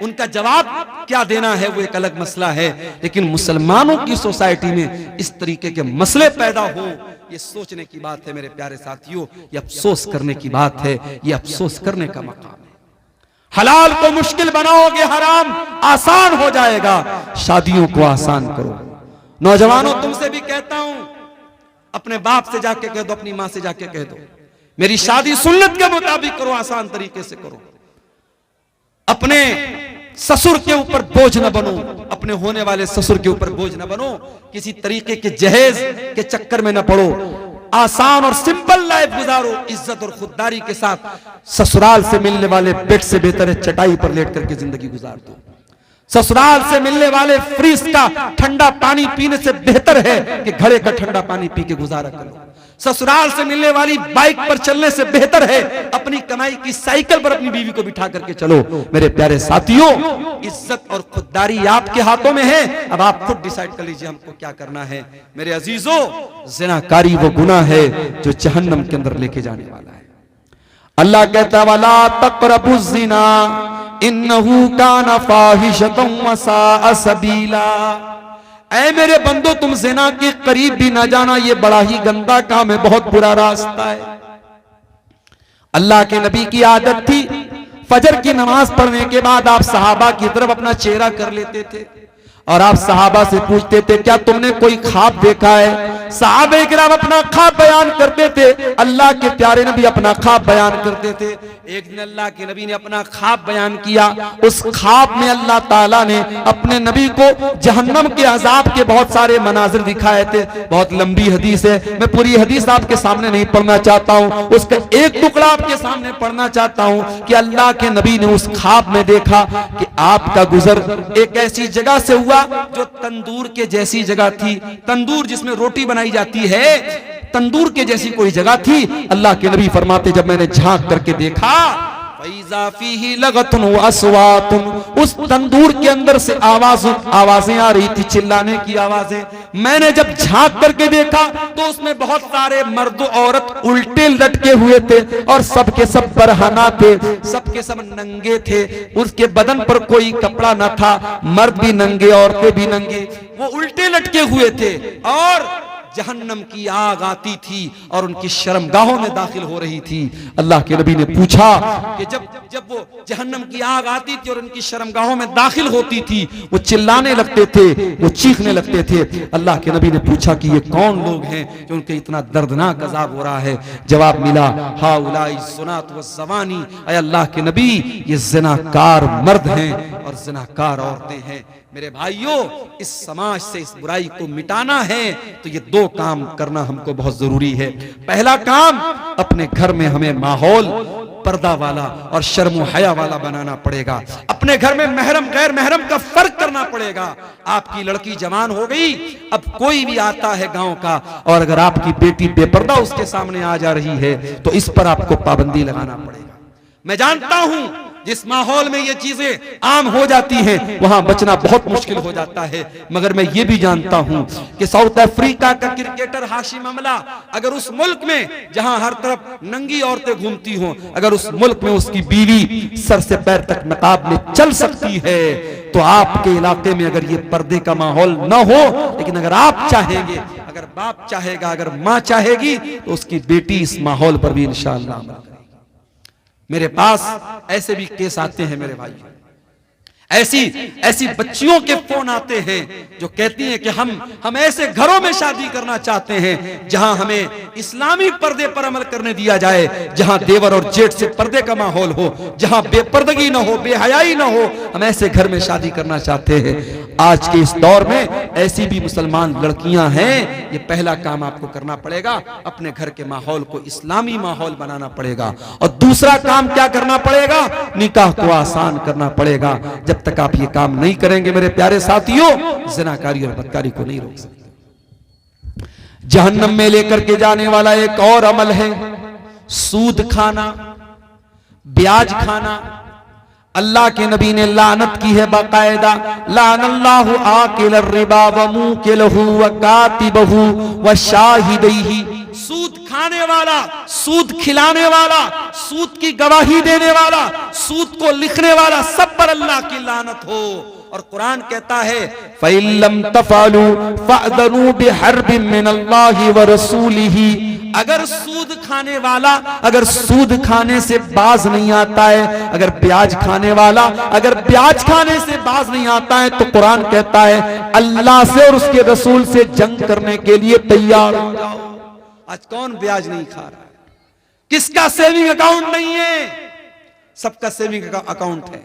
उनका जवाब क्या देना है वो एक अलग मसला है। लेकिन मुसलमानों की सोसाइटी में इस तरीके के मसले पैदा हो, ये सोचने की बात है मेरे प्यारे साथियों, ये अफसोस करने की बात है, ये अफसोस करने का मकाम है। हलाल को मुश्किल बनाओगे हराम आसान हो जाएगा। शादियों को आसान करो। नौजवानों, तुमसे भी कहता हूं, अपने बाप से जाके कह दो, अपनी मां से जाके कह दो, मेरी शादी सुन्नत के मुताबिक करो, आसान तरीके से करो। अपने ससुर के ऊपर बोझ न बनो, अपने होने वाले ससुर के ऊपर बोझ न बनो, किसी तरीके के जहेज के चक्कर में न पड़ो। आसान और सिंपल लाइफ गुजारो, इज्जत और खुददारी के साथ। ससुराल से मिलने वाले बेड से बेहतर है चटाई पर लेट करके जिंदगी गुजार दो। ससुराल से मिलने वाले फ्रिज का ठंडा पानी पीने से बेहतर है कि घड़े का ठंडा पानी पी के गुजारा करो। ससुराल से मिलने वाली बाइक पर चलने से बेहतर है अपनी कमाई की साइकिल पर अपनी बीवी को बिठा करके चलो। मेरे प्यारे साथियों, इज्जत और खुददारी आपके हाथों में है, अब आप खुद डिसाइड कर लीजिए हमको क्या करना है। मेरे अजीजों, ज़िनाकारी वो गुनाह है जो जहन्नम के अंदर लेके जाने वाला है। अल्लाह कहता है, वला तक़रबुज़ ज़िना इन्नहु काना फ़ाहिशतन व साअ सबीला। ऐ मेरे बंदो, तुम ज़िना के करीब भी ना जाना, ये बड़ा ही गंदा काम है, बहुत बुरा रास्ता है। अल्लाह के नबी की आदत थी, फजर की नमाज पढ़ने के बाद आप सहाबा की तरफ अपना चेहरा कर लेते थे और आप सहाबा से पूछते थे, क्या तुमने कोई ख्वाब देखा है? सहाबे किराम अपना ख्वाब बयान करते थे, अल्लाह के प्यारे नबी अपना ख्वाब बयान करते थे। एक दिन अल्लाह के नबी ने अपना ख्वाब बयान किया। उस ख्वाब में अल्लाह ताला ने अपने नबी को जहन्नम के अजाब के बहुत सारे मनाजिर दिखाए थे। बहुत लंबी हदीस है, मैं पूरी हदीस आपके सामने नहीं पढ़ना चाहता हूँ, उसका एक टुकड़ा आपके सामने पढ़ना चाहता हूँ कि अल्लाह के नबी ने उस ख्वाब में देखा कि आपका गुजर एक ऐसी जगह से हुआ जो तंदूर के जैसी जगह थी। तंदूर जिसमें रोटी बनाई जाती है, तंदूर के जैसी कोई जगह थी। अल्लाह के नबी फरमाते, जब मैंने झांक करके देखा, फैज़ा फीही लगतुन व अस्वातुन, उस तंदूर के अंदर से आवाजें आ रही थी, चिल्लाने की आवाजें। मैंने जब झांक करके देखा तो उसमें बहुत सारे मर्द औरत उल्टे लटके हुए थे और सबके सब बरहना थे, सबके सब नंगे थे। उसके बदन पर कोई कपड़ा न था, मर्द भी नंगे, औरतें भी नंगे, वो उल्टे लटके हुए थे और जहन्नम की आग आती थी और उनकी शर्मगाहों में दाखिल हो रही थी। अल्लाह के नबी ने पूछा कि जब वो जहन्नम की आग आती थी और उनकी शर्मगाहों में दाखिल होती थी, वो चिल्लाने लगते थे, वो चीखने लगते थे। अल्लाह के नबी ने पूछा कि ये कौन लोग हैं जो उनके इतना दर्दनाक अजाब हो रहा है? जवाब मिला, हाउलाई ज़ुनात व ज़वानी, ऐ अल्लाह के नबी, ये ज़िनाकार मर्द हैं और ज़िनाकार औरतें हैं। मेरे भाइयों, इस समाज से इस बुराई को मिटाना है तो ये 2 काम करना हमको बहुत जरूरी है। पहला काम, अपने घर में हमें माहौल पर्दा वाला और शर्म हया वाला बनाना पड़ेगा। अपने घर में महरम गैर महरम का फर्क करना पड़ेगा। आपकी लड़की जवान हो गई, अब कोई भी आता है गांव का और अगर आपकी बेटी बेपर्दा उसके सामने आ जा रही है तो इस पर आपको पाबंदी लगाना पड़ेगा। मैं जानता हूं जिस माहौल में ये चीजें आम हो जाती हैं वहां बचना बहुत मुश्किल हो जाता है, मगर मैं ये भी जानता हूं कि साउथ अफ्रीका का क्रिकेटर हाशिम अमला, अगर उस मुल्क में जहां हर तरफ नंगी औरतें घूमती हों, अगर उस मुल्क में उसकी बीवी सर से पैर तक नकाब में चल सकती है तो आपके इलाके में अगर ये पर्दे का माहौल न हो, लेकिन अगर आप चाहेंगे, अगर बाप चाहेगा, अगर मां चाहेगी, तो उसकी बेटी इस माहौल पर भी इंशाअल्लाह अमल करेगी। मेरे पास ऐसे भी केस आते हैं मेरे भाई, ऐसी बच्चियों के फोन आते हैं जो कहती हैं कि हम ऐसे घरों में शादी करना चाहते हैं जहां हमें इस्लामी पर्दे पर अमल करने दिया जाए, जहां देवर और जेठ से पर्दे का माहौल हो, जहां बेपर्दगी न हो, बेहयाई न हो। हम ऐसे घर में शादी करना चाहते हैं। आज के इस दौर में ऐसी भी मुसलमान लड़कियां हैं। ये पहला काम आपको करना पड़ेगा, अपने घर के माहौल को इस्लामी माहौल बनाना पड़ेगा। और दूसरा काम क्या करना पड़ेगा? निकाह को आसान करना पड़ेगा। जब तक आप ये काम नहीं करेंगे मेरे प्यारे साथियों, ज़िनाकारी और बदकारी को नहीं रोक सकते। जहन्नम में लेकर के जाने वाला एक और अमल है सूद खाना, ब्याज खाना। अल्लाह के नबी ने लानत की है बाकायदा, लानल्लाहु आकिल रिबा व मुकिलहु व कातिबहु व शाहिदैहि। सूद खाने वाला, सूद खिलाने वाला, सूद की गवाही देने वाला, सूद को लिखने वाला, सब पर अल्लाह की लानत हो। और कुरान कहता है फ़इल्लम तफ़अलू फ़अज़नू बिहर्बिन मिनल्लाहि व रसूलिही। अगर सूद खाने वाला, अगर सूद खाने से बाज नहीं आता है, अगर ब्याज खाने वाला अगर ब्याज खाने से बाज नहीं आता है, तो कुरान कहता है अल्लाह से और उसके रसूल से जंग करने के लिए तैयार हो जाओ। आज कौन ब्याज नहीं खा रहा है? किसका सेविंग अकाउंट नहीं है? सबका सेविंग अकाउंट है।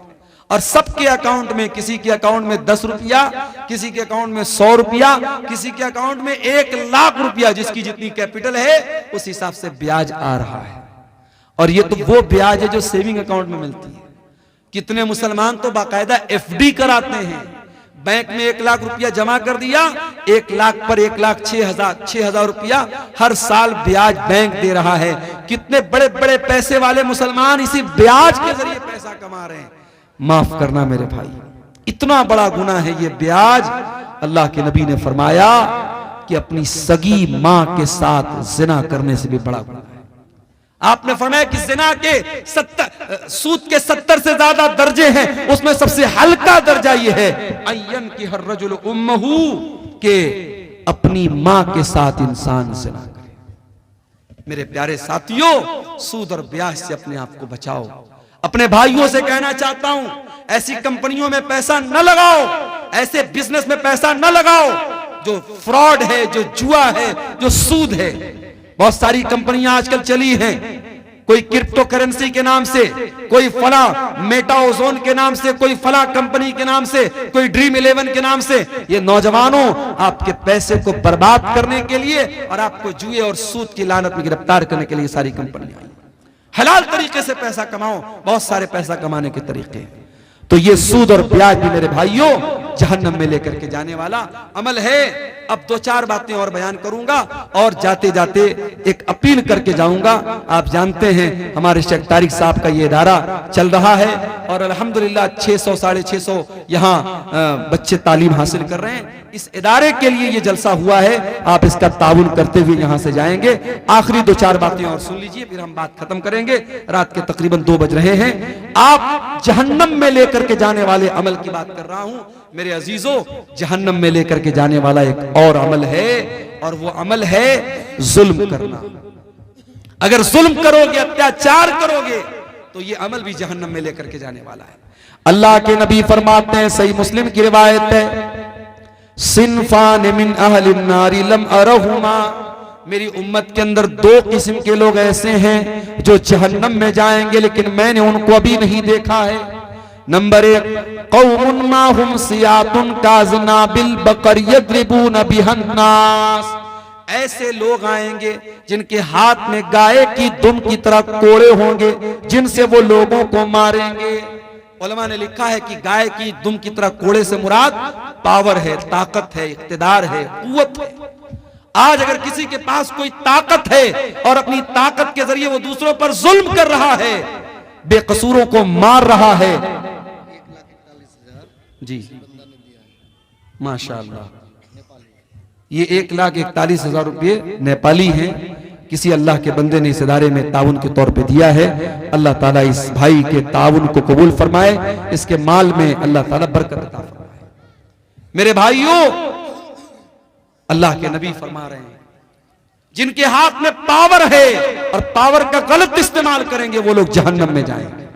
और सबके अकाउंट में, किसी के अकाउंट में 10 रुपया, किसी के अकाउंट में 100 रुपया, किसी के अकाउंट में 1 लाख रुपया। जिसकी जितनी कैपिटल है उस हिसाब से ब्याज आ रहा है। और ये तो वो ब्याज है जो सेविंग अकाउंट में मिलती है। कितने मुसलमान तो बाकायदा FD कराते हैं। बैंक में 1 लाख रुपया जमा कर दिया, 1 लाख पर 1,06,000 रुपया हर साल ब्याज बैंक दे रहा है। कितने बड़े बड़े पैसे वाले मुसलमान इसी ब्याज के जरिए पैसा कमा रहे हैं। माफ करना मेरे भाई, इतना बड़ा गुनाह है ये ब्याज। अल्लाह के नबी ने फरमाया कि अपनी सगी मां के साथ जिना करने से भी बड़ा गुनाह है। आपने फरमाया कि जिना के 70 सूद के 70 से ज्यादा दर्जे हैं, उसमें सबसे हल्का दर्जा ये है अय्यन की हर रजुल उम्महू, के अपनी मां के साथ इंसान जिना करे। मेरे प्यारे साथियों, सूद और ब्याज से अपने आप को बचाओ। अपने भाइयों से कहना चाहता हूं, ऐसी कंपनियों में पैसा न लगाओ, ऐसे बिजनेस में पैसा न लगाओ जो फ्रॉड है, जो जुआ है, जो सूद है। बहुत सारी कंपनियां आजकल चली हैं, कोई क्रिप्टो करेंसी के नाम से, कोई फला मेटाओजोन के नाम से, कोई फला कंपनी के नाम से, कोई ड्रीम 11 के नाम से। ये नौजवानों, आपके पैसे को बर्बाद करने के लिए और आपको जुए और सूद की लानत में गिरफ्तार करने के लिए सारी कंपनियां। हलाल तरीके से पैसा कमाओ, बहुत सारे पैसा कमाने के तरीके। तो ये सूद और ब्याज भी मेरे भाइयों जहन्नम में लेकर के जाने वाला अमल है। अब 2-4 बातें और बयान करूंगा और जाते जाते एक अपील करके जाऊंगा। आप जानते हैं हमारे शेख तारिक साहब का ये इदारा चल रहा है और अल्हम्दुलिल्लाह 600-650 यहाँ बच्चे तालीम हासिल कर रहे हैं। इस इदारे के लिए ये जलसा हुआ है, आप इसका ताउन करते हुए यहाँ से जाएंगे। आखिरी 2-4 बातें और सुन लीजिए, फिर हम बात खत्म करेंगे। रात के तकरीबन 2 बज रहे हैं। आप जहन्नम में लेकर के जाने वाले अमल की बात कर रहा हूं मेरे अजीजों। जहन्नम में लेकर के जाने वाला एक और अमल है, और वो अमल है जुल्म करना। अगर जुल्म करोगे, अत्याचार करोगे, तो ये अमल भी जहन्नम में लेकर के जाने वाला है। अल्लाह के नबी फरमाते हैं, सही मुस्लिम की रिवायत है, सिनफान मिन अहलिन नारी लम अरहुमा। मेरी उम्मत के अंदर 2 किस्म के लोग ऐसे हैं जो जहन्नम में जाएंगे, लेकिन मैंने उनको अभी नहीं देखा है। नंबर 1, कौमुन माहुम सियातुन काज़नाबिल बकर यद्रिबून बिहन्नास। ऐसे लोग आएंगे जिनके हाथ में गाय की दुम की तरह कोड़े होंगे, जिनसे वो लोगों को मारेंगे। उलमा ने लिखा है कि गाय की दुम की तरह कोड़े से मुराद पावर है, ताकत है, इख्तिदार है, कुव्वत है। आज अगर किसी के पास कोई ताकत है और अपनी ताकत के जरिए वो दूसरों पर जुल्म कर रहा है, बेकसूरों को मार रहा है, जी माशाअल्लाह, ये 1,41,000 रुपये नेपाली हैं। किसी अल्लाह के बंदे ने इस इदारे में ताउन के तौर पे दिया है। अल्लाह ताला इस भाई के ताउन को कबूल फरमाए, इसके माल में अल्लाह ताला बरकत अता फरमाए। मेरे भाइयों, अल्लाह के नबी फरमा रहे हैं जिनके हाथ में पावर है और पावर का गलत इस्तेमाल करेंगे वो लोग जहन्नम में जाएंगे।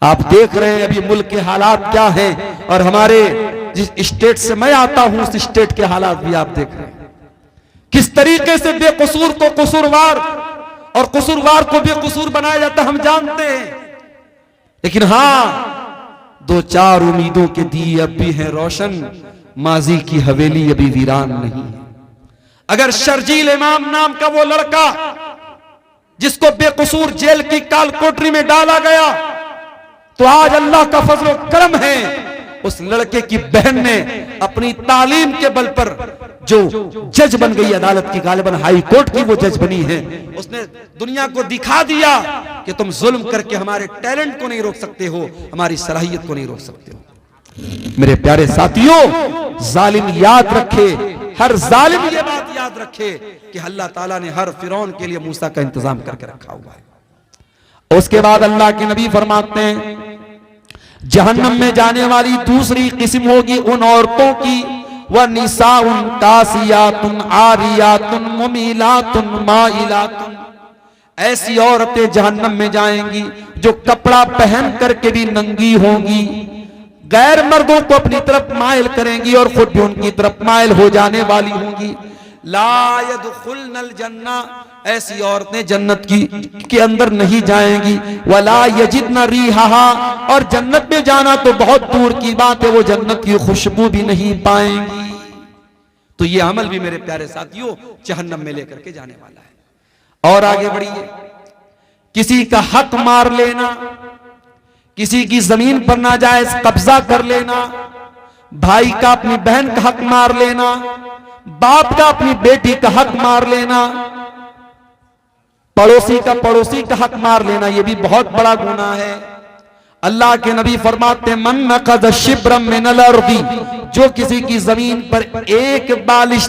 आप देख रहे हैं अभी मुल्क के हालात क्या हैं, और हमारे जिस स्टेट से मैं आता हूं उस स्टेट के हालात भी आप देख रहे हैं। किस तरीके से बेकसूर को कसूरवार और कसूरवार को बेकसूर बनाया जाता हम जानते हैं। लेकिन हां, दो चार उम्मीदों के दिए अब भी हैं रोशन, माजी की हवेली अभी वीरान नहीं है। अगर शर्जील इमाम नाम का वो लड़का जिसको बेकसूर जेल की काल कोठरी में डाला गया, तो आज अल्लाह का फजल और करम है, उस लड़के की बहन ने अपनी तालीम के बल पर जो जज बन गई अदालत की, गालिबन हाई कोर्ट की वो जज बनी है, उसने दुनिया को दिखा दिया कि तुम जुल्म करके हमारे टैलेंट को नहीं रोक सकते हो, हमारी सलाहियत को नहीं रोक सकते हो। मेरे प्यारे साथियों, जालिम याद रखे, हर जालिम ये बात याद रखे कि अल्लाह ताला ने हर फिरौन के लिए मूसा का इंतजाम करके रखा हुआ है। उसके बाद अल्लाह के नबी फरमाते हैं जहन्नम में जाने वाली दूसरी किस्म होगी उन औरतों की, वह निसाउन कासियातुन आरियातुन मुमीलातुन माइलातुन, ऐसी औरतें जहन्नम में जाएंगी जो कपड़ा पहन करके भी नंगी होंगी, गैर मर्दों को अपनी तरफ माइल करेंगी और खुद भी उनकी तरफ माइल हो जाने वाली होंगी। ला यदखुलनल जन्ना, ऐसी औरतें जन्नत के अंदर नहीं जाएंगी। वला यजिदन रिहा, और जन्नत में जाना तो बहुत दूर की बात है, वो जन्नत की खुशबू भी नहीं पाएंगी। तो ये अमल भी मेरे प्यारे साथियों जहन्नम में लेकर के जाने वाला है। और आगे बढ़िए, किसी का हक मार लेना, किसी की जमीन पर नाजायज कब्जा कर लेना, भाई का अपनी बहन का हक मार लेना, बाप का अपनी बेटी का हक मार लेना, पड़ोसी का पड़ोसी का हक मार लेना, यह भी बहुत बड़ा गुनाह है। अल्लाह के नबी फरमाते मन नक़द शिब्रम मिनल अर्दी, जो किसी की जमीन पर एक बालिश,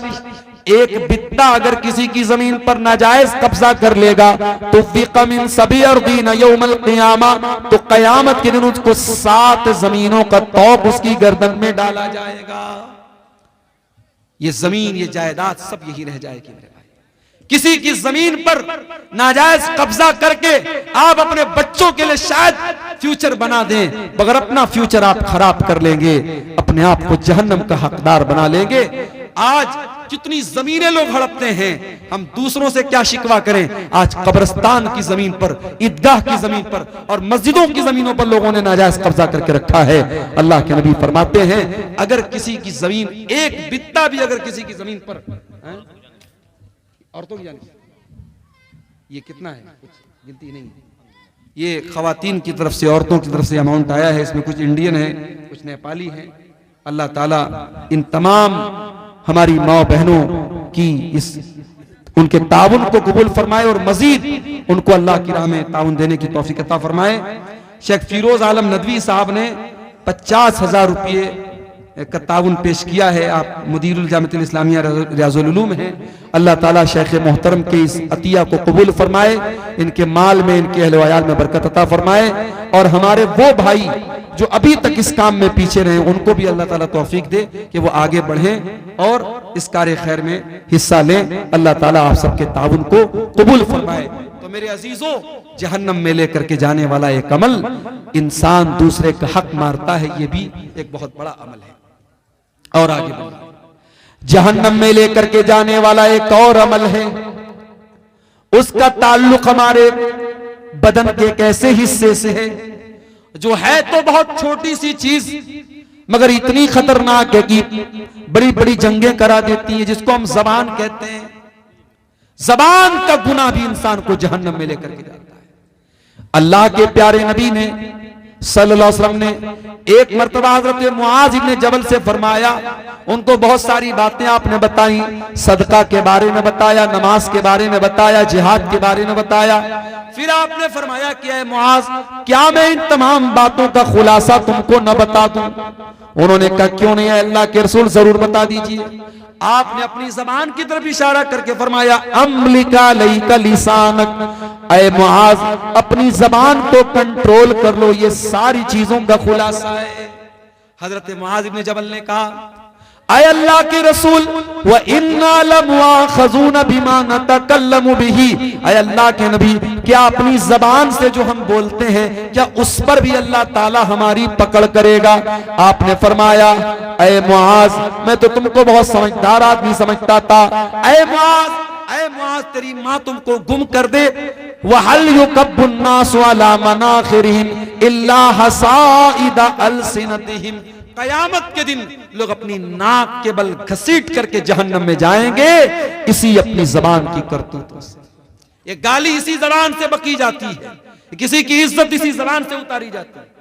एक बित्ता अगर किसी की जमीन पर नाजायज कब्जा कर लेगा तो फिक़ मिन सभी अर्दीन यौमल क़ियामा, तो कयामत के दिन उसको 7 जमीनों का तौक उसकी गर्दन में डाला जाएगा। ये जमीन, ये जायदाद सब यही रह जाएगी मेरे भाई। किसी की जमीन पर नाजायज कब्जा करके आप अपने बच्चों के लिए शायद फ्यूचर बना दें, मगर अपना फ्यूचर आप खराब कर लेंगे, अपने आप को जहन्नम का हकदार बना लेंगे। आज जितनी जमीनें लोग हड़पते हैं, हम दूसरों से क्या शिकवा करें। आज कब्रिस्तान की जमीन पर, ईदगाह की जमीन पर और मस्जिदों की जमीनों पर लोगों ने नाजायज कब्जा करके रखा है। अल्लाह के नबी फरमाते हैं अगर किसी की जमीन, एक बित्ता भी अगर किसी की जमीन पर, औरतों की जाने ये कितना है, कुछ गिनती नहीं, ये खवातीन की तरफ से, औरतों की तरफ से अमाउंट आया है। इसमें कुछ इंडियन है, कुछ नेपाली है। अल्लाह ताला इन तमाम हमारी माँ बहनों की इस उनके ताउन को कबूल फरमाए और मजीद उनको अल्लाह की राह में ताउन देने की तौफीक अता फरमाए। शेख फिरोज आलम नदवी साहब ने 50,000 रुपये का ताउन पेश किया है। आप मुदीरुल जामिअतुल इस्लामिया रियाजुल उलूम हैं। अल्लाह ताला शेख मोहतरम के इस अतिया को कबूल फरमाए, इनके माल में, इनके अहल वयाल में बरकत अता फरमाए, और हमारे वो भाई जो अभी तक इस काम में पीछे रहे उनको भी अल्लाह ताला तौफीक दे कि वो आगे बढ़ें और इस कार्य खैर में हिस्सा लें। अल्लाह ताला आप सबके ताउन को कबूल फरमाए। तो मेरे अजीजों, जहन्नम में लेकर के जाने वाला एक अमल, इंसान दूसरे का हक मारता है, ये भी एक बहुत बड़ा अमल है। और आगे बढ़िए, जहन्नम में लेकर के जाने वाला एक और अमल है, उसका ताल्लुक हमारे बदन के एक ऐसे हिस्से से है जो है तो बहुत छोटी सी चीज मगर इतनी खतरनाक है कि बड़ी बड़ी जंगें करा देती है, जिसको हम जबान कहते हैं। जबान का गुनाह भी इंसान को जहन्नम में लेकर के जाता है। अल्लाह के प्यारे नबी ने सल्लल्लाहु अलैहि वसल्लम ने एक मर्तबा हजरत मुआज इब्न जबल से फरमाया, उनको बहुत सारी बातें आपने बताई, सदका के बारे में बताया, नमाज के बारे में बताया, जिहाद के बारे में बताया। फिर आपने फरमाया कि ऐ मुआज, क्या मैं इन तमाम बातों का खुलासा तुमको न बता दूं? उन्होंने कहा क्यों नहीं, अल्लाह के रसूल जरूर बता दीजिए। आपने अपनी जबान की तरफ इशारा करके फरमाया, अम्लिका लईका लिसानक, ऐ मुआज अपनी जबान को कंट्रोल कर लो, ये सारी चीजों का खुलासा है। हजरत मुआज इब्न जबल ने कहा, ऐ अल्लाह के रसूल, व इन्ना लमुआखज़ून बिमा नतकल्लमु बिही, ऐ अल्लाह के नबी, क्या अपनी जबान से जो हम बोलते हैं क्या उस पर भी अल्लाह ताला हमारी पकड़ करेगा? आपने फरमाया, ऐ मुआज मैं तो तुमको बहुत समझदार आदमी समझता था, ऐ मुआज तेरी माँ तुमको गुम कर दे, वहल युकब्बुन नासु अला मनाखिरिहिम इल्ला हसाइदा अलसिनतिहिम, कयामत के दिन लोग अपनी नाक के बल घसीट करके जहन्नम में जाएंगे इसी अपनी जबान की करतूतों से। ये गाली इसी जबान से बकी जाती है, किसी की इज्जत इसी जबान से उतारी जाती है।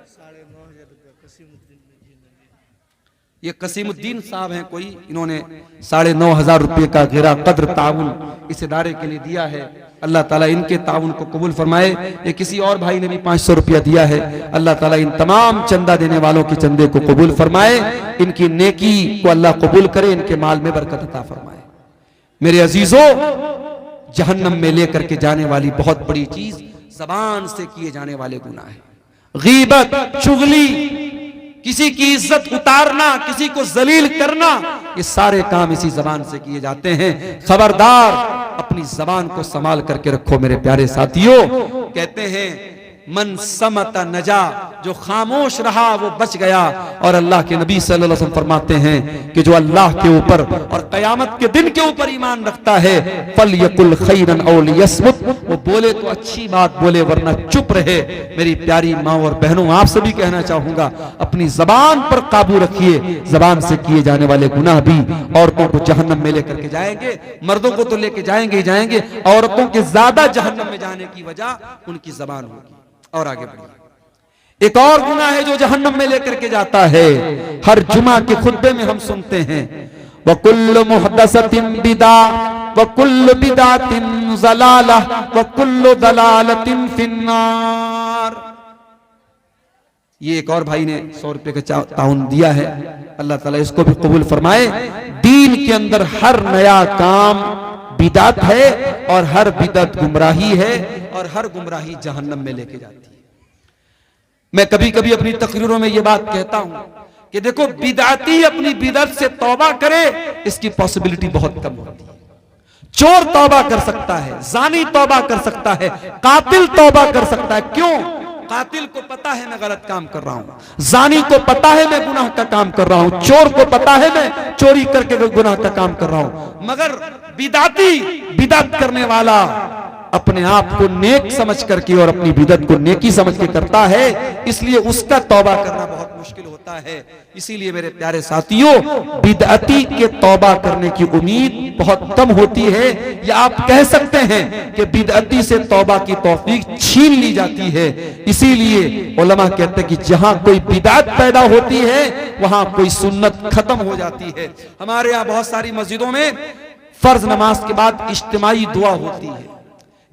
ये कसीमुद्दीन साहब हैं कोई, इन्होंने 9,500 रुपये का गिरा कद्र ताउन इस इदारे के लिए दिया है। अल्लाह ताला इनके ताउन को कबूल फरमाए। ये किसी और भाई ने भी 500 रुपया दिया है। अल्लाह ताला इन तमाम चंदा देने वालों के चंदे को कबूल फरमाए, इनकी नेकी को अल्लाह कबूल करे, इनके माल में बरकत अता फरमाए। मेरे अजीजों, जहन्नम में लेकर के जाने वाली बहुत बड़ी चीज जबान से किए जाने वाले गुनाह है। गीबत, चुगली, किसी की इज्जत उतारना, किसी को जलील करना, ये सारे काम इसी जबान से किए जाते हैं। खबरदार अपनी जबान को संभाल करके रखो मेरे प्यारे साथियों। कहते हैं मन समता नजा, जो खामोश रहा वो बच गया। और अल्लाह के नबी सल्लल्लाहु अलैहि वसल्लम फरमाते हैं कि जो अल्लाह के ऊपर और कयामत के दिन के ऊपर ईमान रखता है, फल यकुल खैरन औ लियस्मुत, वो बोले तो अच्छी बात बोले वरना चुप रहे। मेरी प्यारी माँ और बहनों, आपसे भी कहना चाहूंगा, अपनी जबान पर काबू रखिए। जबान से किए जाने वाले गुनाह भी औरतों को जहन्नम में लेकर के जाएंगे। मर्दों को तो लेके जाएंगे ही जाएंगे, औरतों के ज्यादा जहन्नम में जाने की वजह उनकी जबान होगी। और आगे बढ़िए, एक और गुनाह है जो जहन्नम में लेकर के जाता है। हर जुमा के खुतबे में हम सुनते हैं, वकुल्लु मुहद्दसतिन बिदा वकुल्लु बिदातिन ज़लाला वकुल्लु ज़लालतिन फिन्नार। ये एक और भाई ने 100 रुपए का ताउन दिया है, अल्लाह ताला इसको भी कबूल फरमाए। दीन के अंदर हर नया काम बिदात है और हर बिदात गुमराही है और हर गुमराही जहन्नम में लेके जाती है। मैं कभी कभी अपनी तकरीरों में ये बात कहता हूं कि देखो, बिदाती अपनी बिदत से तौबा करे, इसकी पॉसिबिलिटी बहुत कम होती है। चोर तौबा कर सकता है, जानी तौबा कर सकता है, कातिल तौबा कर सकता है। क्यों? कातिल को पता है मैं गलत काम कर रहा हूं, जानी को पता है मैं गुनाह का काम कर रहा हूं, चोर को पता है मैं चोरी करके गुनाह का काम कर रहा हूं। मगर बिदाती, बिदत करने वाला अपने आप को नेक समझ करके और अपनी बिदत को नेकी समझ के करता है, इसलिए उसका तौबा करना बहुत मुश्किल होता है। इसीलिए मेरे प्यारे साथियों, बिदअती के तौबा करने की उम्मीद बहुत कम होती है, या आप कह सकते हैं कि बिदअती से तौबा की तौफीक छीन ली जाती है। इसीलिए उलमा कहते हैं कि जहां कोई बिदअत पैदा होती है वहां कोई सुन्नत खत्म हो जाती है। हमारे यहाँ बहुत सारी मस्जिदों में फर्ज नमाज के बाद इज्तिमाई दुआ होती है।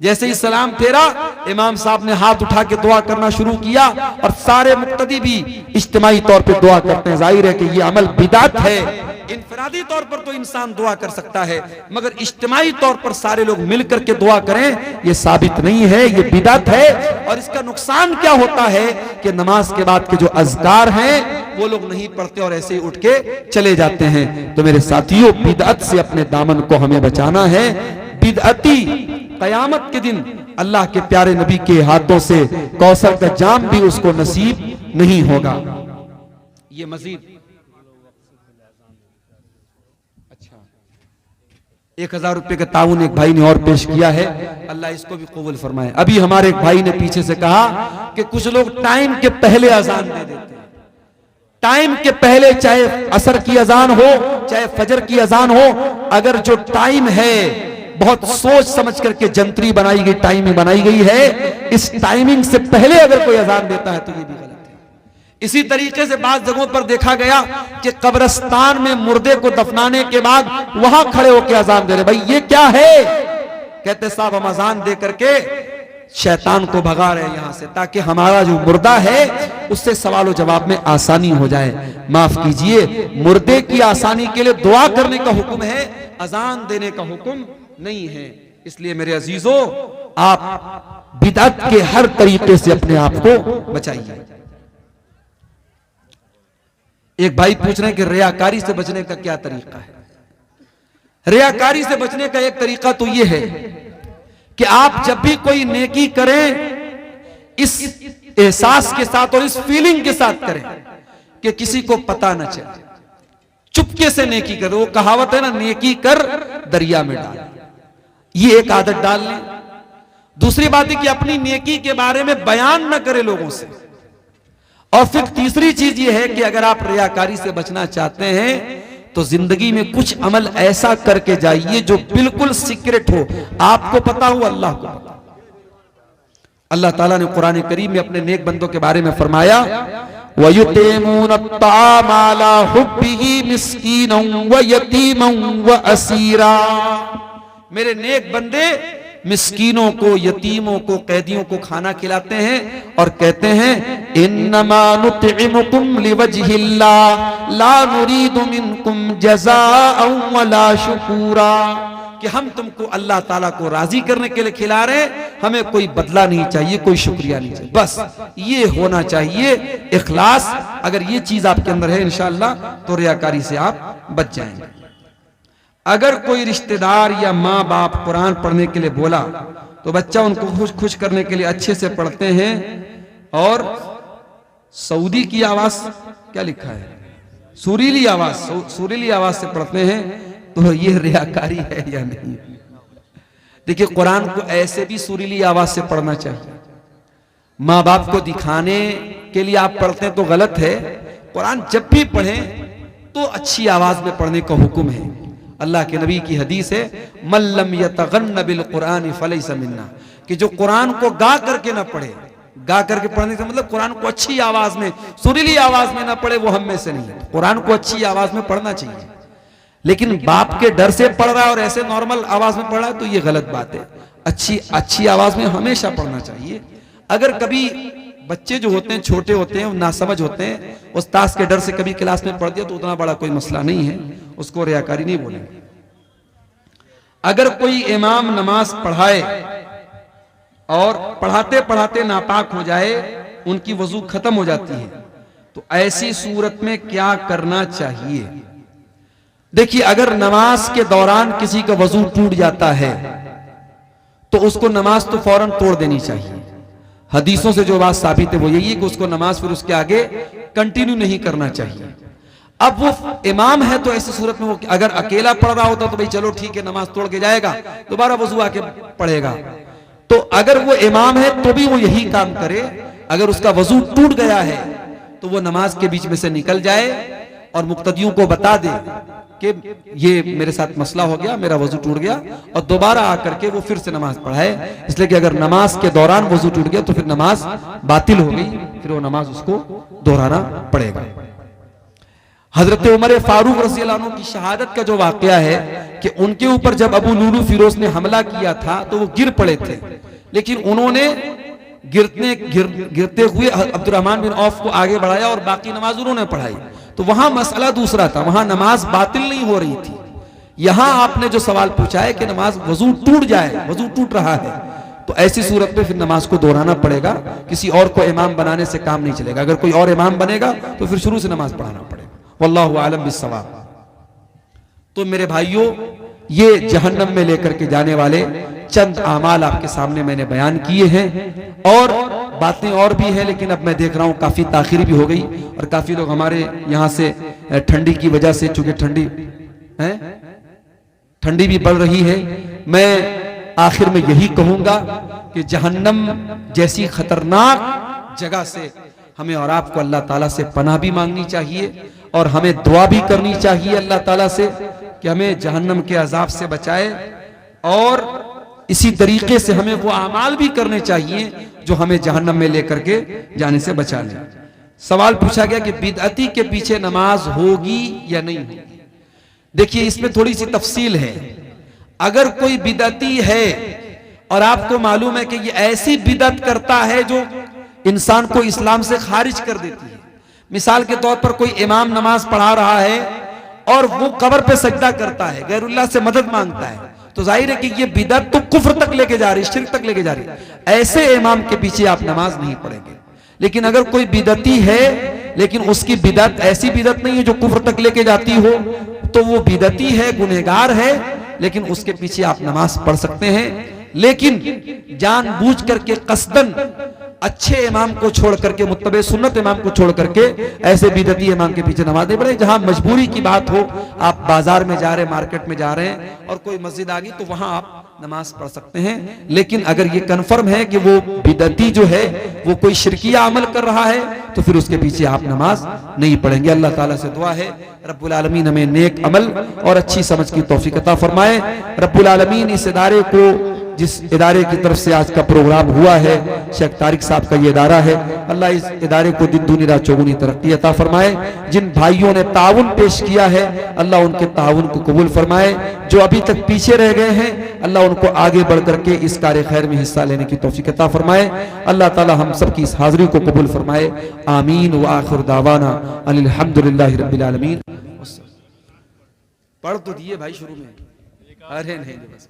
जैसे ही सलाम फेरा, इमाम साहब ने हाथ उठा के दुआ करना शुरू किया और सारे मुक्तदी भी इज्तिमाई तौर पे दुआ करते हैं। जाहिर है कि ये अमल बिदात है। इनफरादी तौर पर तो इंसान दुआ कर सकता है, मगर इज्तिमाई तौर पर सारे लोग मिलकर के दुआ करें, ये साबित नहीं है, ये बिदात है। और इसका नुकसान क्या होता है कि नमाज के बाद के जो अज़कार हैं वो लोग नहीं पढ़ते और ऐसे ही उठ के चले जाते हैं। तो मेरे साथियों, बिदअत से अपने दामन को हमें बचाना है। बिदअती कयामत के दिन अल्लाह के प्यारे नबी के हाथों से कौसर का जाम भी उसको नसीब नहीं होगा। ये मजीद 1000 रुपए का ताउन एक भाई ने और पेश किया है, अल्लाह इसको भी कबूल फरमाए। अभी हमारे एक भाई ने पीछे से कहा कि कुछ लोग टाइम के पहले अजान दे देते हैं। टाइम के पहले, चाहे असर की अजान हो चाहे फजर की अजान हो, अगर जो टाइम है बहुत सोच समझ करके जंतरी बनाई गई, टाइमिंग बनाई गई है, इस टाइमिंग से पहले अगर कोई अजान देता है तो ये भी गलत है। इसी तरीके से बात जगहों पर देखा गया कि कब्रिस्तान में मुर्दे को दफनाने के बाद वहां खड़े होकर अजान दे रहे, भाई ये क्या है? कहते साहब हम अजान दे करके शैतान को भगा रहे हैं यहां से, ताकि हमारा जो मुर्दा है उससे सवाल जवाब में आसानी हो जाए। माफ कीजिए, मुर्दे की आसानी के लिए दुआ करने का हुक्म है, अजान देने का हुक्म नहीं है। इसलिए मेरे अजीजों, आप बिदअत के हर तरीके से अपने आप को बचाइए। एक भाई पूछ रहे हैं कि रियाकारी से बचने का क्या तरीका है? रियाकारी से बचने का एक तरीका तो यह है कि आप जब भी कोई नेकी करें, इस एहसास के साथ और इस फीलिंग के साथ करें कि किसी को पता न चले, चुपके से नेकी करें। वो कहावत है ना, नेकी कर दरिया में डाल, ये एक आदत डाल लें। दूसरी बात है कि अपनी नेकी के बारे में बयान न करें लोगों से। और फिर तीसरी चीज ये है कि अगर आप रियाकारी से बचना चाहते हैं तो जिंदगी में कुछ अमल ऐसा करके जाइए जो बिल्कुल सीक्रेट हो, आपको पता हो, अल्लाह को पता। अल्लाह ताला ने कुरान करीम में अपने नेक बंदों के बारे में फरमाया, वयुतीमून अत्ताम अला हुब्बिही मिस्कीनन व यतीमन व असीरा। मेरे नेक बंदे मिस्कीनों को, यतीमों को, कैदियों को खाना खिलाते हैं और कहते हैं इन्नमा नुतइमुकुम लिवजहिल्लाह ला नुरीदु मिनकुम जज़ाअन वला शुकूरा, कि हम तुमको अल्लाह ताला को राजी करने के लिए खिला रहे हैं, हमें कोई बदला नहीं चाहिए, कोई शुक्रिया नहीं चाहिए, बस ये होना चाहिए इखलास। अगर ये चीज आपके अंदर है इंशाअल्लाह तो रियाकारी से आप बच जाएंगे। अगर कोई रिश्तेदार या माँ बाप कुरान पढ़ने के लिए बोला तो बच्चा उनको खुश करने के लिए अच्छे से पढ़ते हैं। और सऊदी की आवाज क्या लिखा है, सुरीली आवाज, सुरीली आवाज से पढ़ते हैं, तो ये रियाकारी है या नहीं? देखिए, कुरान को ऐसे भी सुरीली आवाज से पढ़ना चाहिए। माँ बाप को दिखाने के लिए आप पढ़ते हैं तो गलत है। कुरान जब भी पढ़ें तो अच्छी आवाज में पढ़ने का हुक्म है। अल्लाह के नबी की हदीस है, मल्लम यतगन्न बिल कुरान फलैसा मिन्ना, कि जो कुरान को गा करके ना पढ़े, गा करके पढ़ने का मतलब कुरान को अच्छी आवाज में, सुरीली आवाज में ना पढ़े, वो हम में से नहीं है। कुरान को अच्छी आवाज में पढ़ना चाहिए, लेकिन बाप के डर से पढ़ रहा है और ऐसे नॉर्मल आवाज में पढ़ रहा है तो ये गलत बात है। अच्छी आवाज में हमेशा पढ़ना चाहिए। अगर कभी बच्चे जो होते हैं, छोटे होते हैं, नासमझ होते हैं, उस्ताद के डर से कभी क्लास में पढ़ दिया तो उतना बड़ा कोई मसला नहीं है, उसको रियाकारी नहीं बोलेंगे। अगर कोई इमाम नमाज पढ़ाए और पढ़ाते पढ़ाते नापाक हो जाए, उनकी वजू खत्म हो जाती है, तो ऐसी सूरत में क्या करना चाहिए? देखिए, अगर नमाज के दौरान किसी का वजू टूट जाता है तो उसको नमाज तो फौरन तोड़ देनी चाहिए। हदीसों से जो बात साबित है वो यही है कि उसको नमाज फिर उसके आगे कंटिन्यू नहीं करना चाहिए। अब वो इमाम है तो ऐसी सूरत में वो अगर अकेला पढ़ रहा होता तो भाई चलो ठीक है, नमाज तोड़ के जाएगा, दोबारा वजू आके पढ़ेगा। तो अगर वो इमाम है तो भी वो यही काम करे। अगर उसका वजू टूट गया है तो वो नमाज के बीच में से निकल जाए और मुक्तदियों को बता दे कि ये मेरे साथ मसला हो गया, मेरा वजू टूट गया, और दोबारा आकर के वो फिर से नमाज पढ़ाए। इसलिए कि अगर नमाज के दौरान वजू टूट गया तो फिर नमाज बातिल हो गई, फिर वो नमाज उसको दोहराना पड़ेगा। हजरत उमर फारूक रज़ी अल्लाह अन्हु की शहादत का जो वाकया है कि उनके ऊपर जब अबू लुलू फिरोज ने हमला किया था तो वो गिर पड़े थे, लेकिन उन्होंने गिरते हुए अब्दुर्रहमान बिन औफ को आगे बढ़ाया और बाकी नमाज उन्होंने पढ़ाई। तो वहां मसला दूसरा था, वहां नमाज बातिल नहीं हो रही थी। यहां आपने जो सवाल पूछा है कि नमाज वजू टूट जाए, वजू टूट रहा है, तो ऐसी सूरत में फिर नमाज को दोहराना पड़ेगा। किसी और को इमाम बनाने से काम नहीं चलेगा। अगर कोई और इमाम बनेगा तो फिर शुरू से नमाज पढ़ाना पड़ेगा। वल्लाहु आलम बिस्सवाब। तो मेरे भाइयों, ये जहन्नम में लेकर के जाने वाले चंद आमाल आपके सामने मैंने बयान किए हैं, और बातें और भी हैं, लेकिन अब मैं देख रहा हूं काफी ताखिर भी हो गई और काफी लोग हमारे यहां से ठंडी की वजह से, चूंकि ठंडी भी बढ़ रही है, मैं आखिर में यही कहूंगा कि जहन्नम जैसी खतरनाक जगह से हमें और आपको अल्लाह ताला से पनाह भी मांगनी चाहिए और हमें दुआ भी करनी चाहिए अल्लाह ताला से कि हमें जहन्नम के अजाब से बचाए। और इसी तरीके से हमें वो अमाल भी करने चाहिए जो हमें जहन्नम में लेकर के जाने से बचा ले। सवाल पूछा गया कि बिदअती के पीछे नमाज होगी या नहीं होगी। देखिए इसमें थोड़ी सी तफसील है। अगर कोई बिदअती है और आपको मालूम है कि ये ऐसी बिदअत करता है जो इंसान को इस्लाम से खारिज कर देती है, मिसाल के तौर पर कोई इमाम नमाज पढ़ा रहा है और वो कब्र पे सजदा करता है, गैरुल्लाह से मदद मांगता है, तो जाहिर है कि ये बिदअत तो कुफ्र तक लेके जा रही है, शिर्क तक लेके जा रही है। ऐसे इमाम के पीछे आप नमाज नहीं पढ़ेंगे। लेकिन अगर कोई बिदअती है लेकिन उसकी बिदअत ऐसी बिदअत नहीं है जो कुफ्र तक लेके जाती हो, तो वो बिदअती है, गुनहगार है, लेकिन उसके पीछे आप नमाज पढ़ सकते हैं। लेकिन जानबूझ करके कसदन अच्छे इमाम को छोड़ करके, मुत्तबे सुन्नत इमाम को छोड़ करके ऐसे बिदअती इमाम के पीछे नमाज नहीं पढ़े। जहां मजबूरी की बात हो, आप बाजार में जा रहे हैं, मार्केट में जा रहे हैं और कोई मस्जिद आ गई, तो वहां आप नमाज पढ़ सकते हैं। लेकिन अगर ये कन्फर्म है कि वो बिदअती जो है वो कोई शिरकिया अमल कर रहा है, तो फिर उसके पीछे आप नमाज नहीं पढ़ेंगे। अल्लाह ताला से दुआ है रब्बुल आलमीन हमें नेक अमल और अच्छी समझ की तौफीक अता फरमाए। रब्बुल आलमीन इस इदारे को, जिस इदारे की तरफ से आज का प्रोग्राम हुआ है, शेख तारिक साहब का ये इदारा है, अल्लाह इस इदारे को दिन दूनी रात चौगुनी तरक्की अता फरमाए। जिन भाइयों ने ताउन पेश किया है, अल्लाह उनके ताउन को कबूल फरमाए। जो अभी तक पीछे रह गए हैं, अल्लाह उनको आगे बढ़ करके इस कार्य खैर में हिस्सा लेने की तौफीक अता फरमाए। अल्लाह ताला हम सब की इस हाजिरी को कबूल फरमाए। आमीन व आखिर दावाना अनिल हम्दुलिल्लाहि रब्बिल आलमीन। पढ़ तो दिए भाई शुरू में, अरे नहीं बस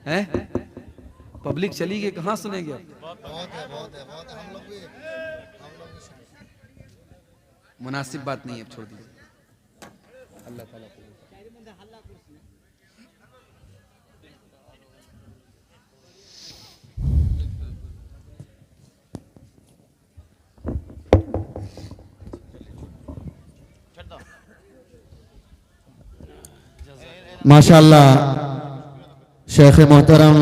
है, पब्लिक चली गई, कहां सुनेंगे आप? बहुत है, हम लोग भी मुनासिब बात नहीं है, छोड़ दीजिए। अल्लाह ताला माशाअल्लाह शेख मोहतरम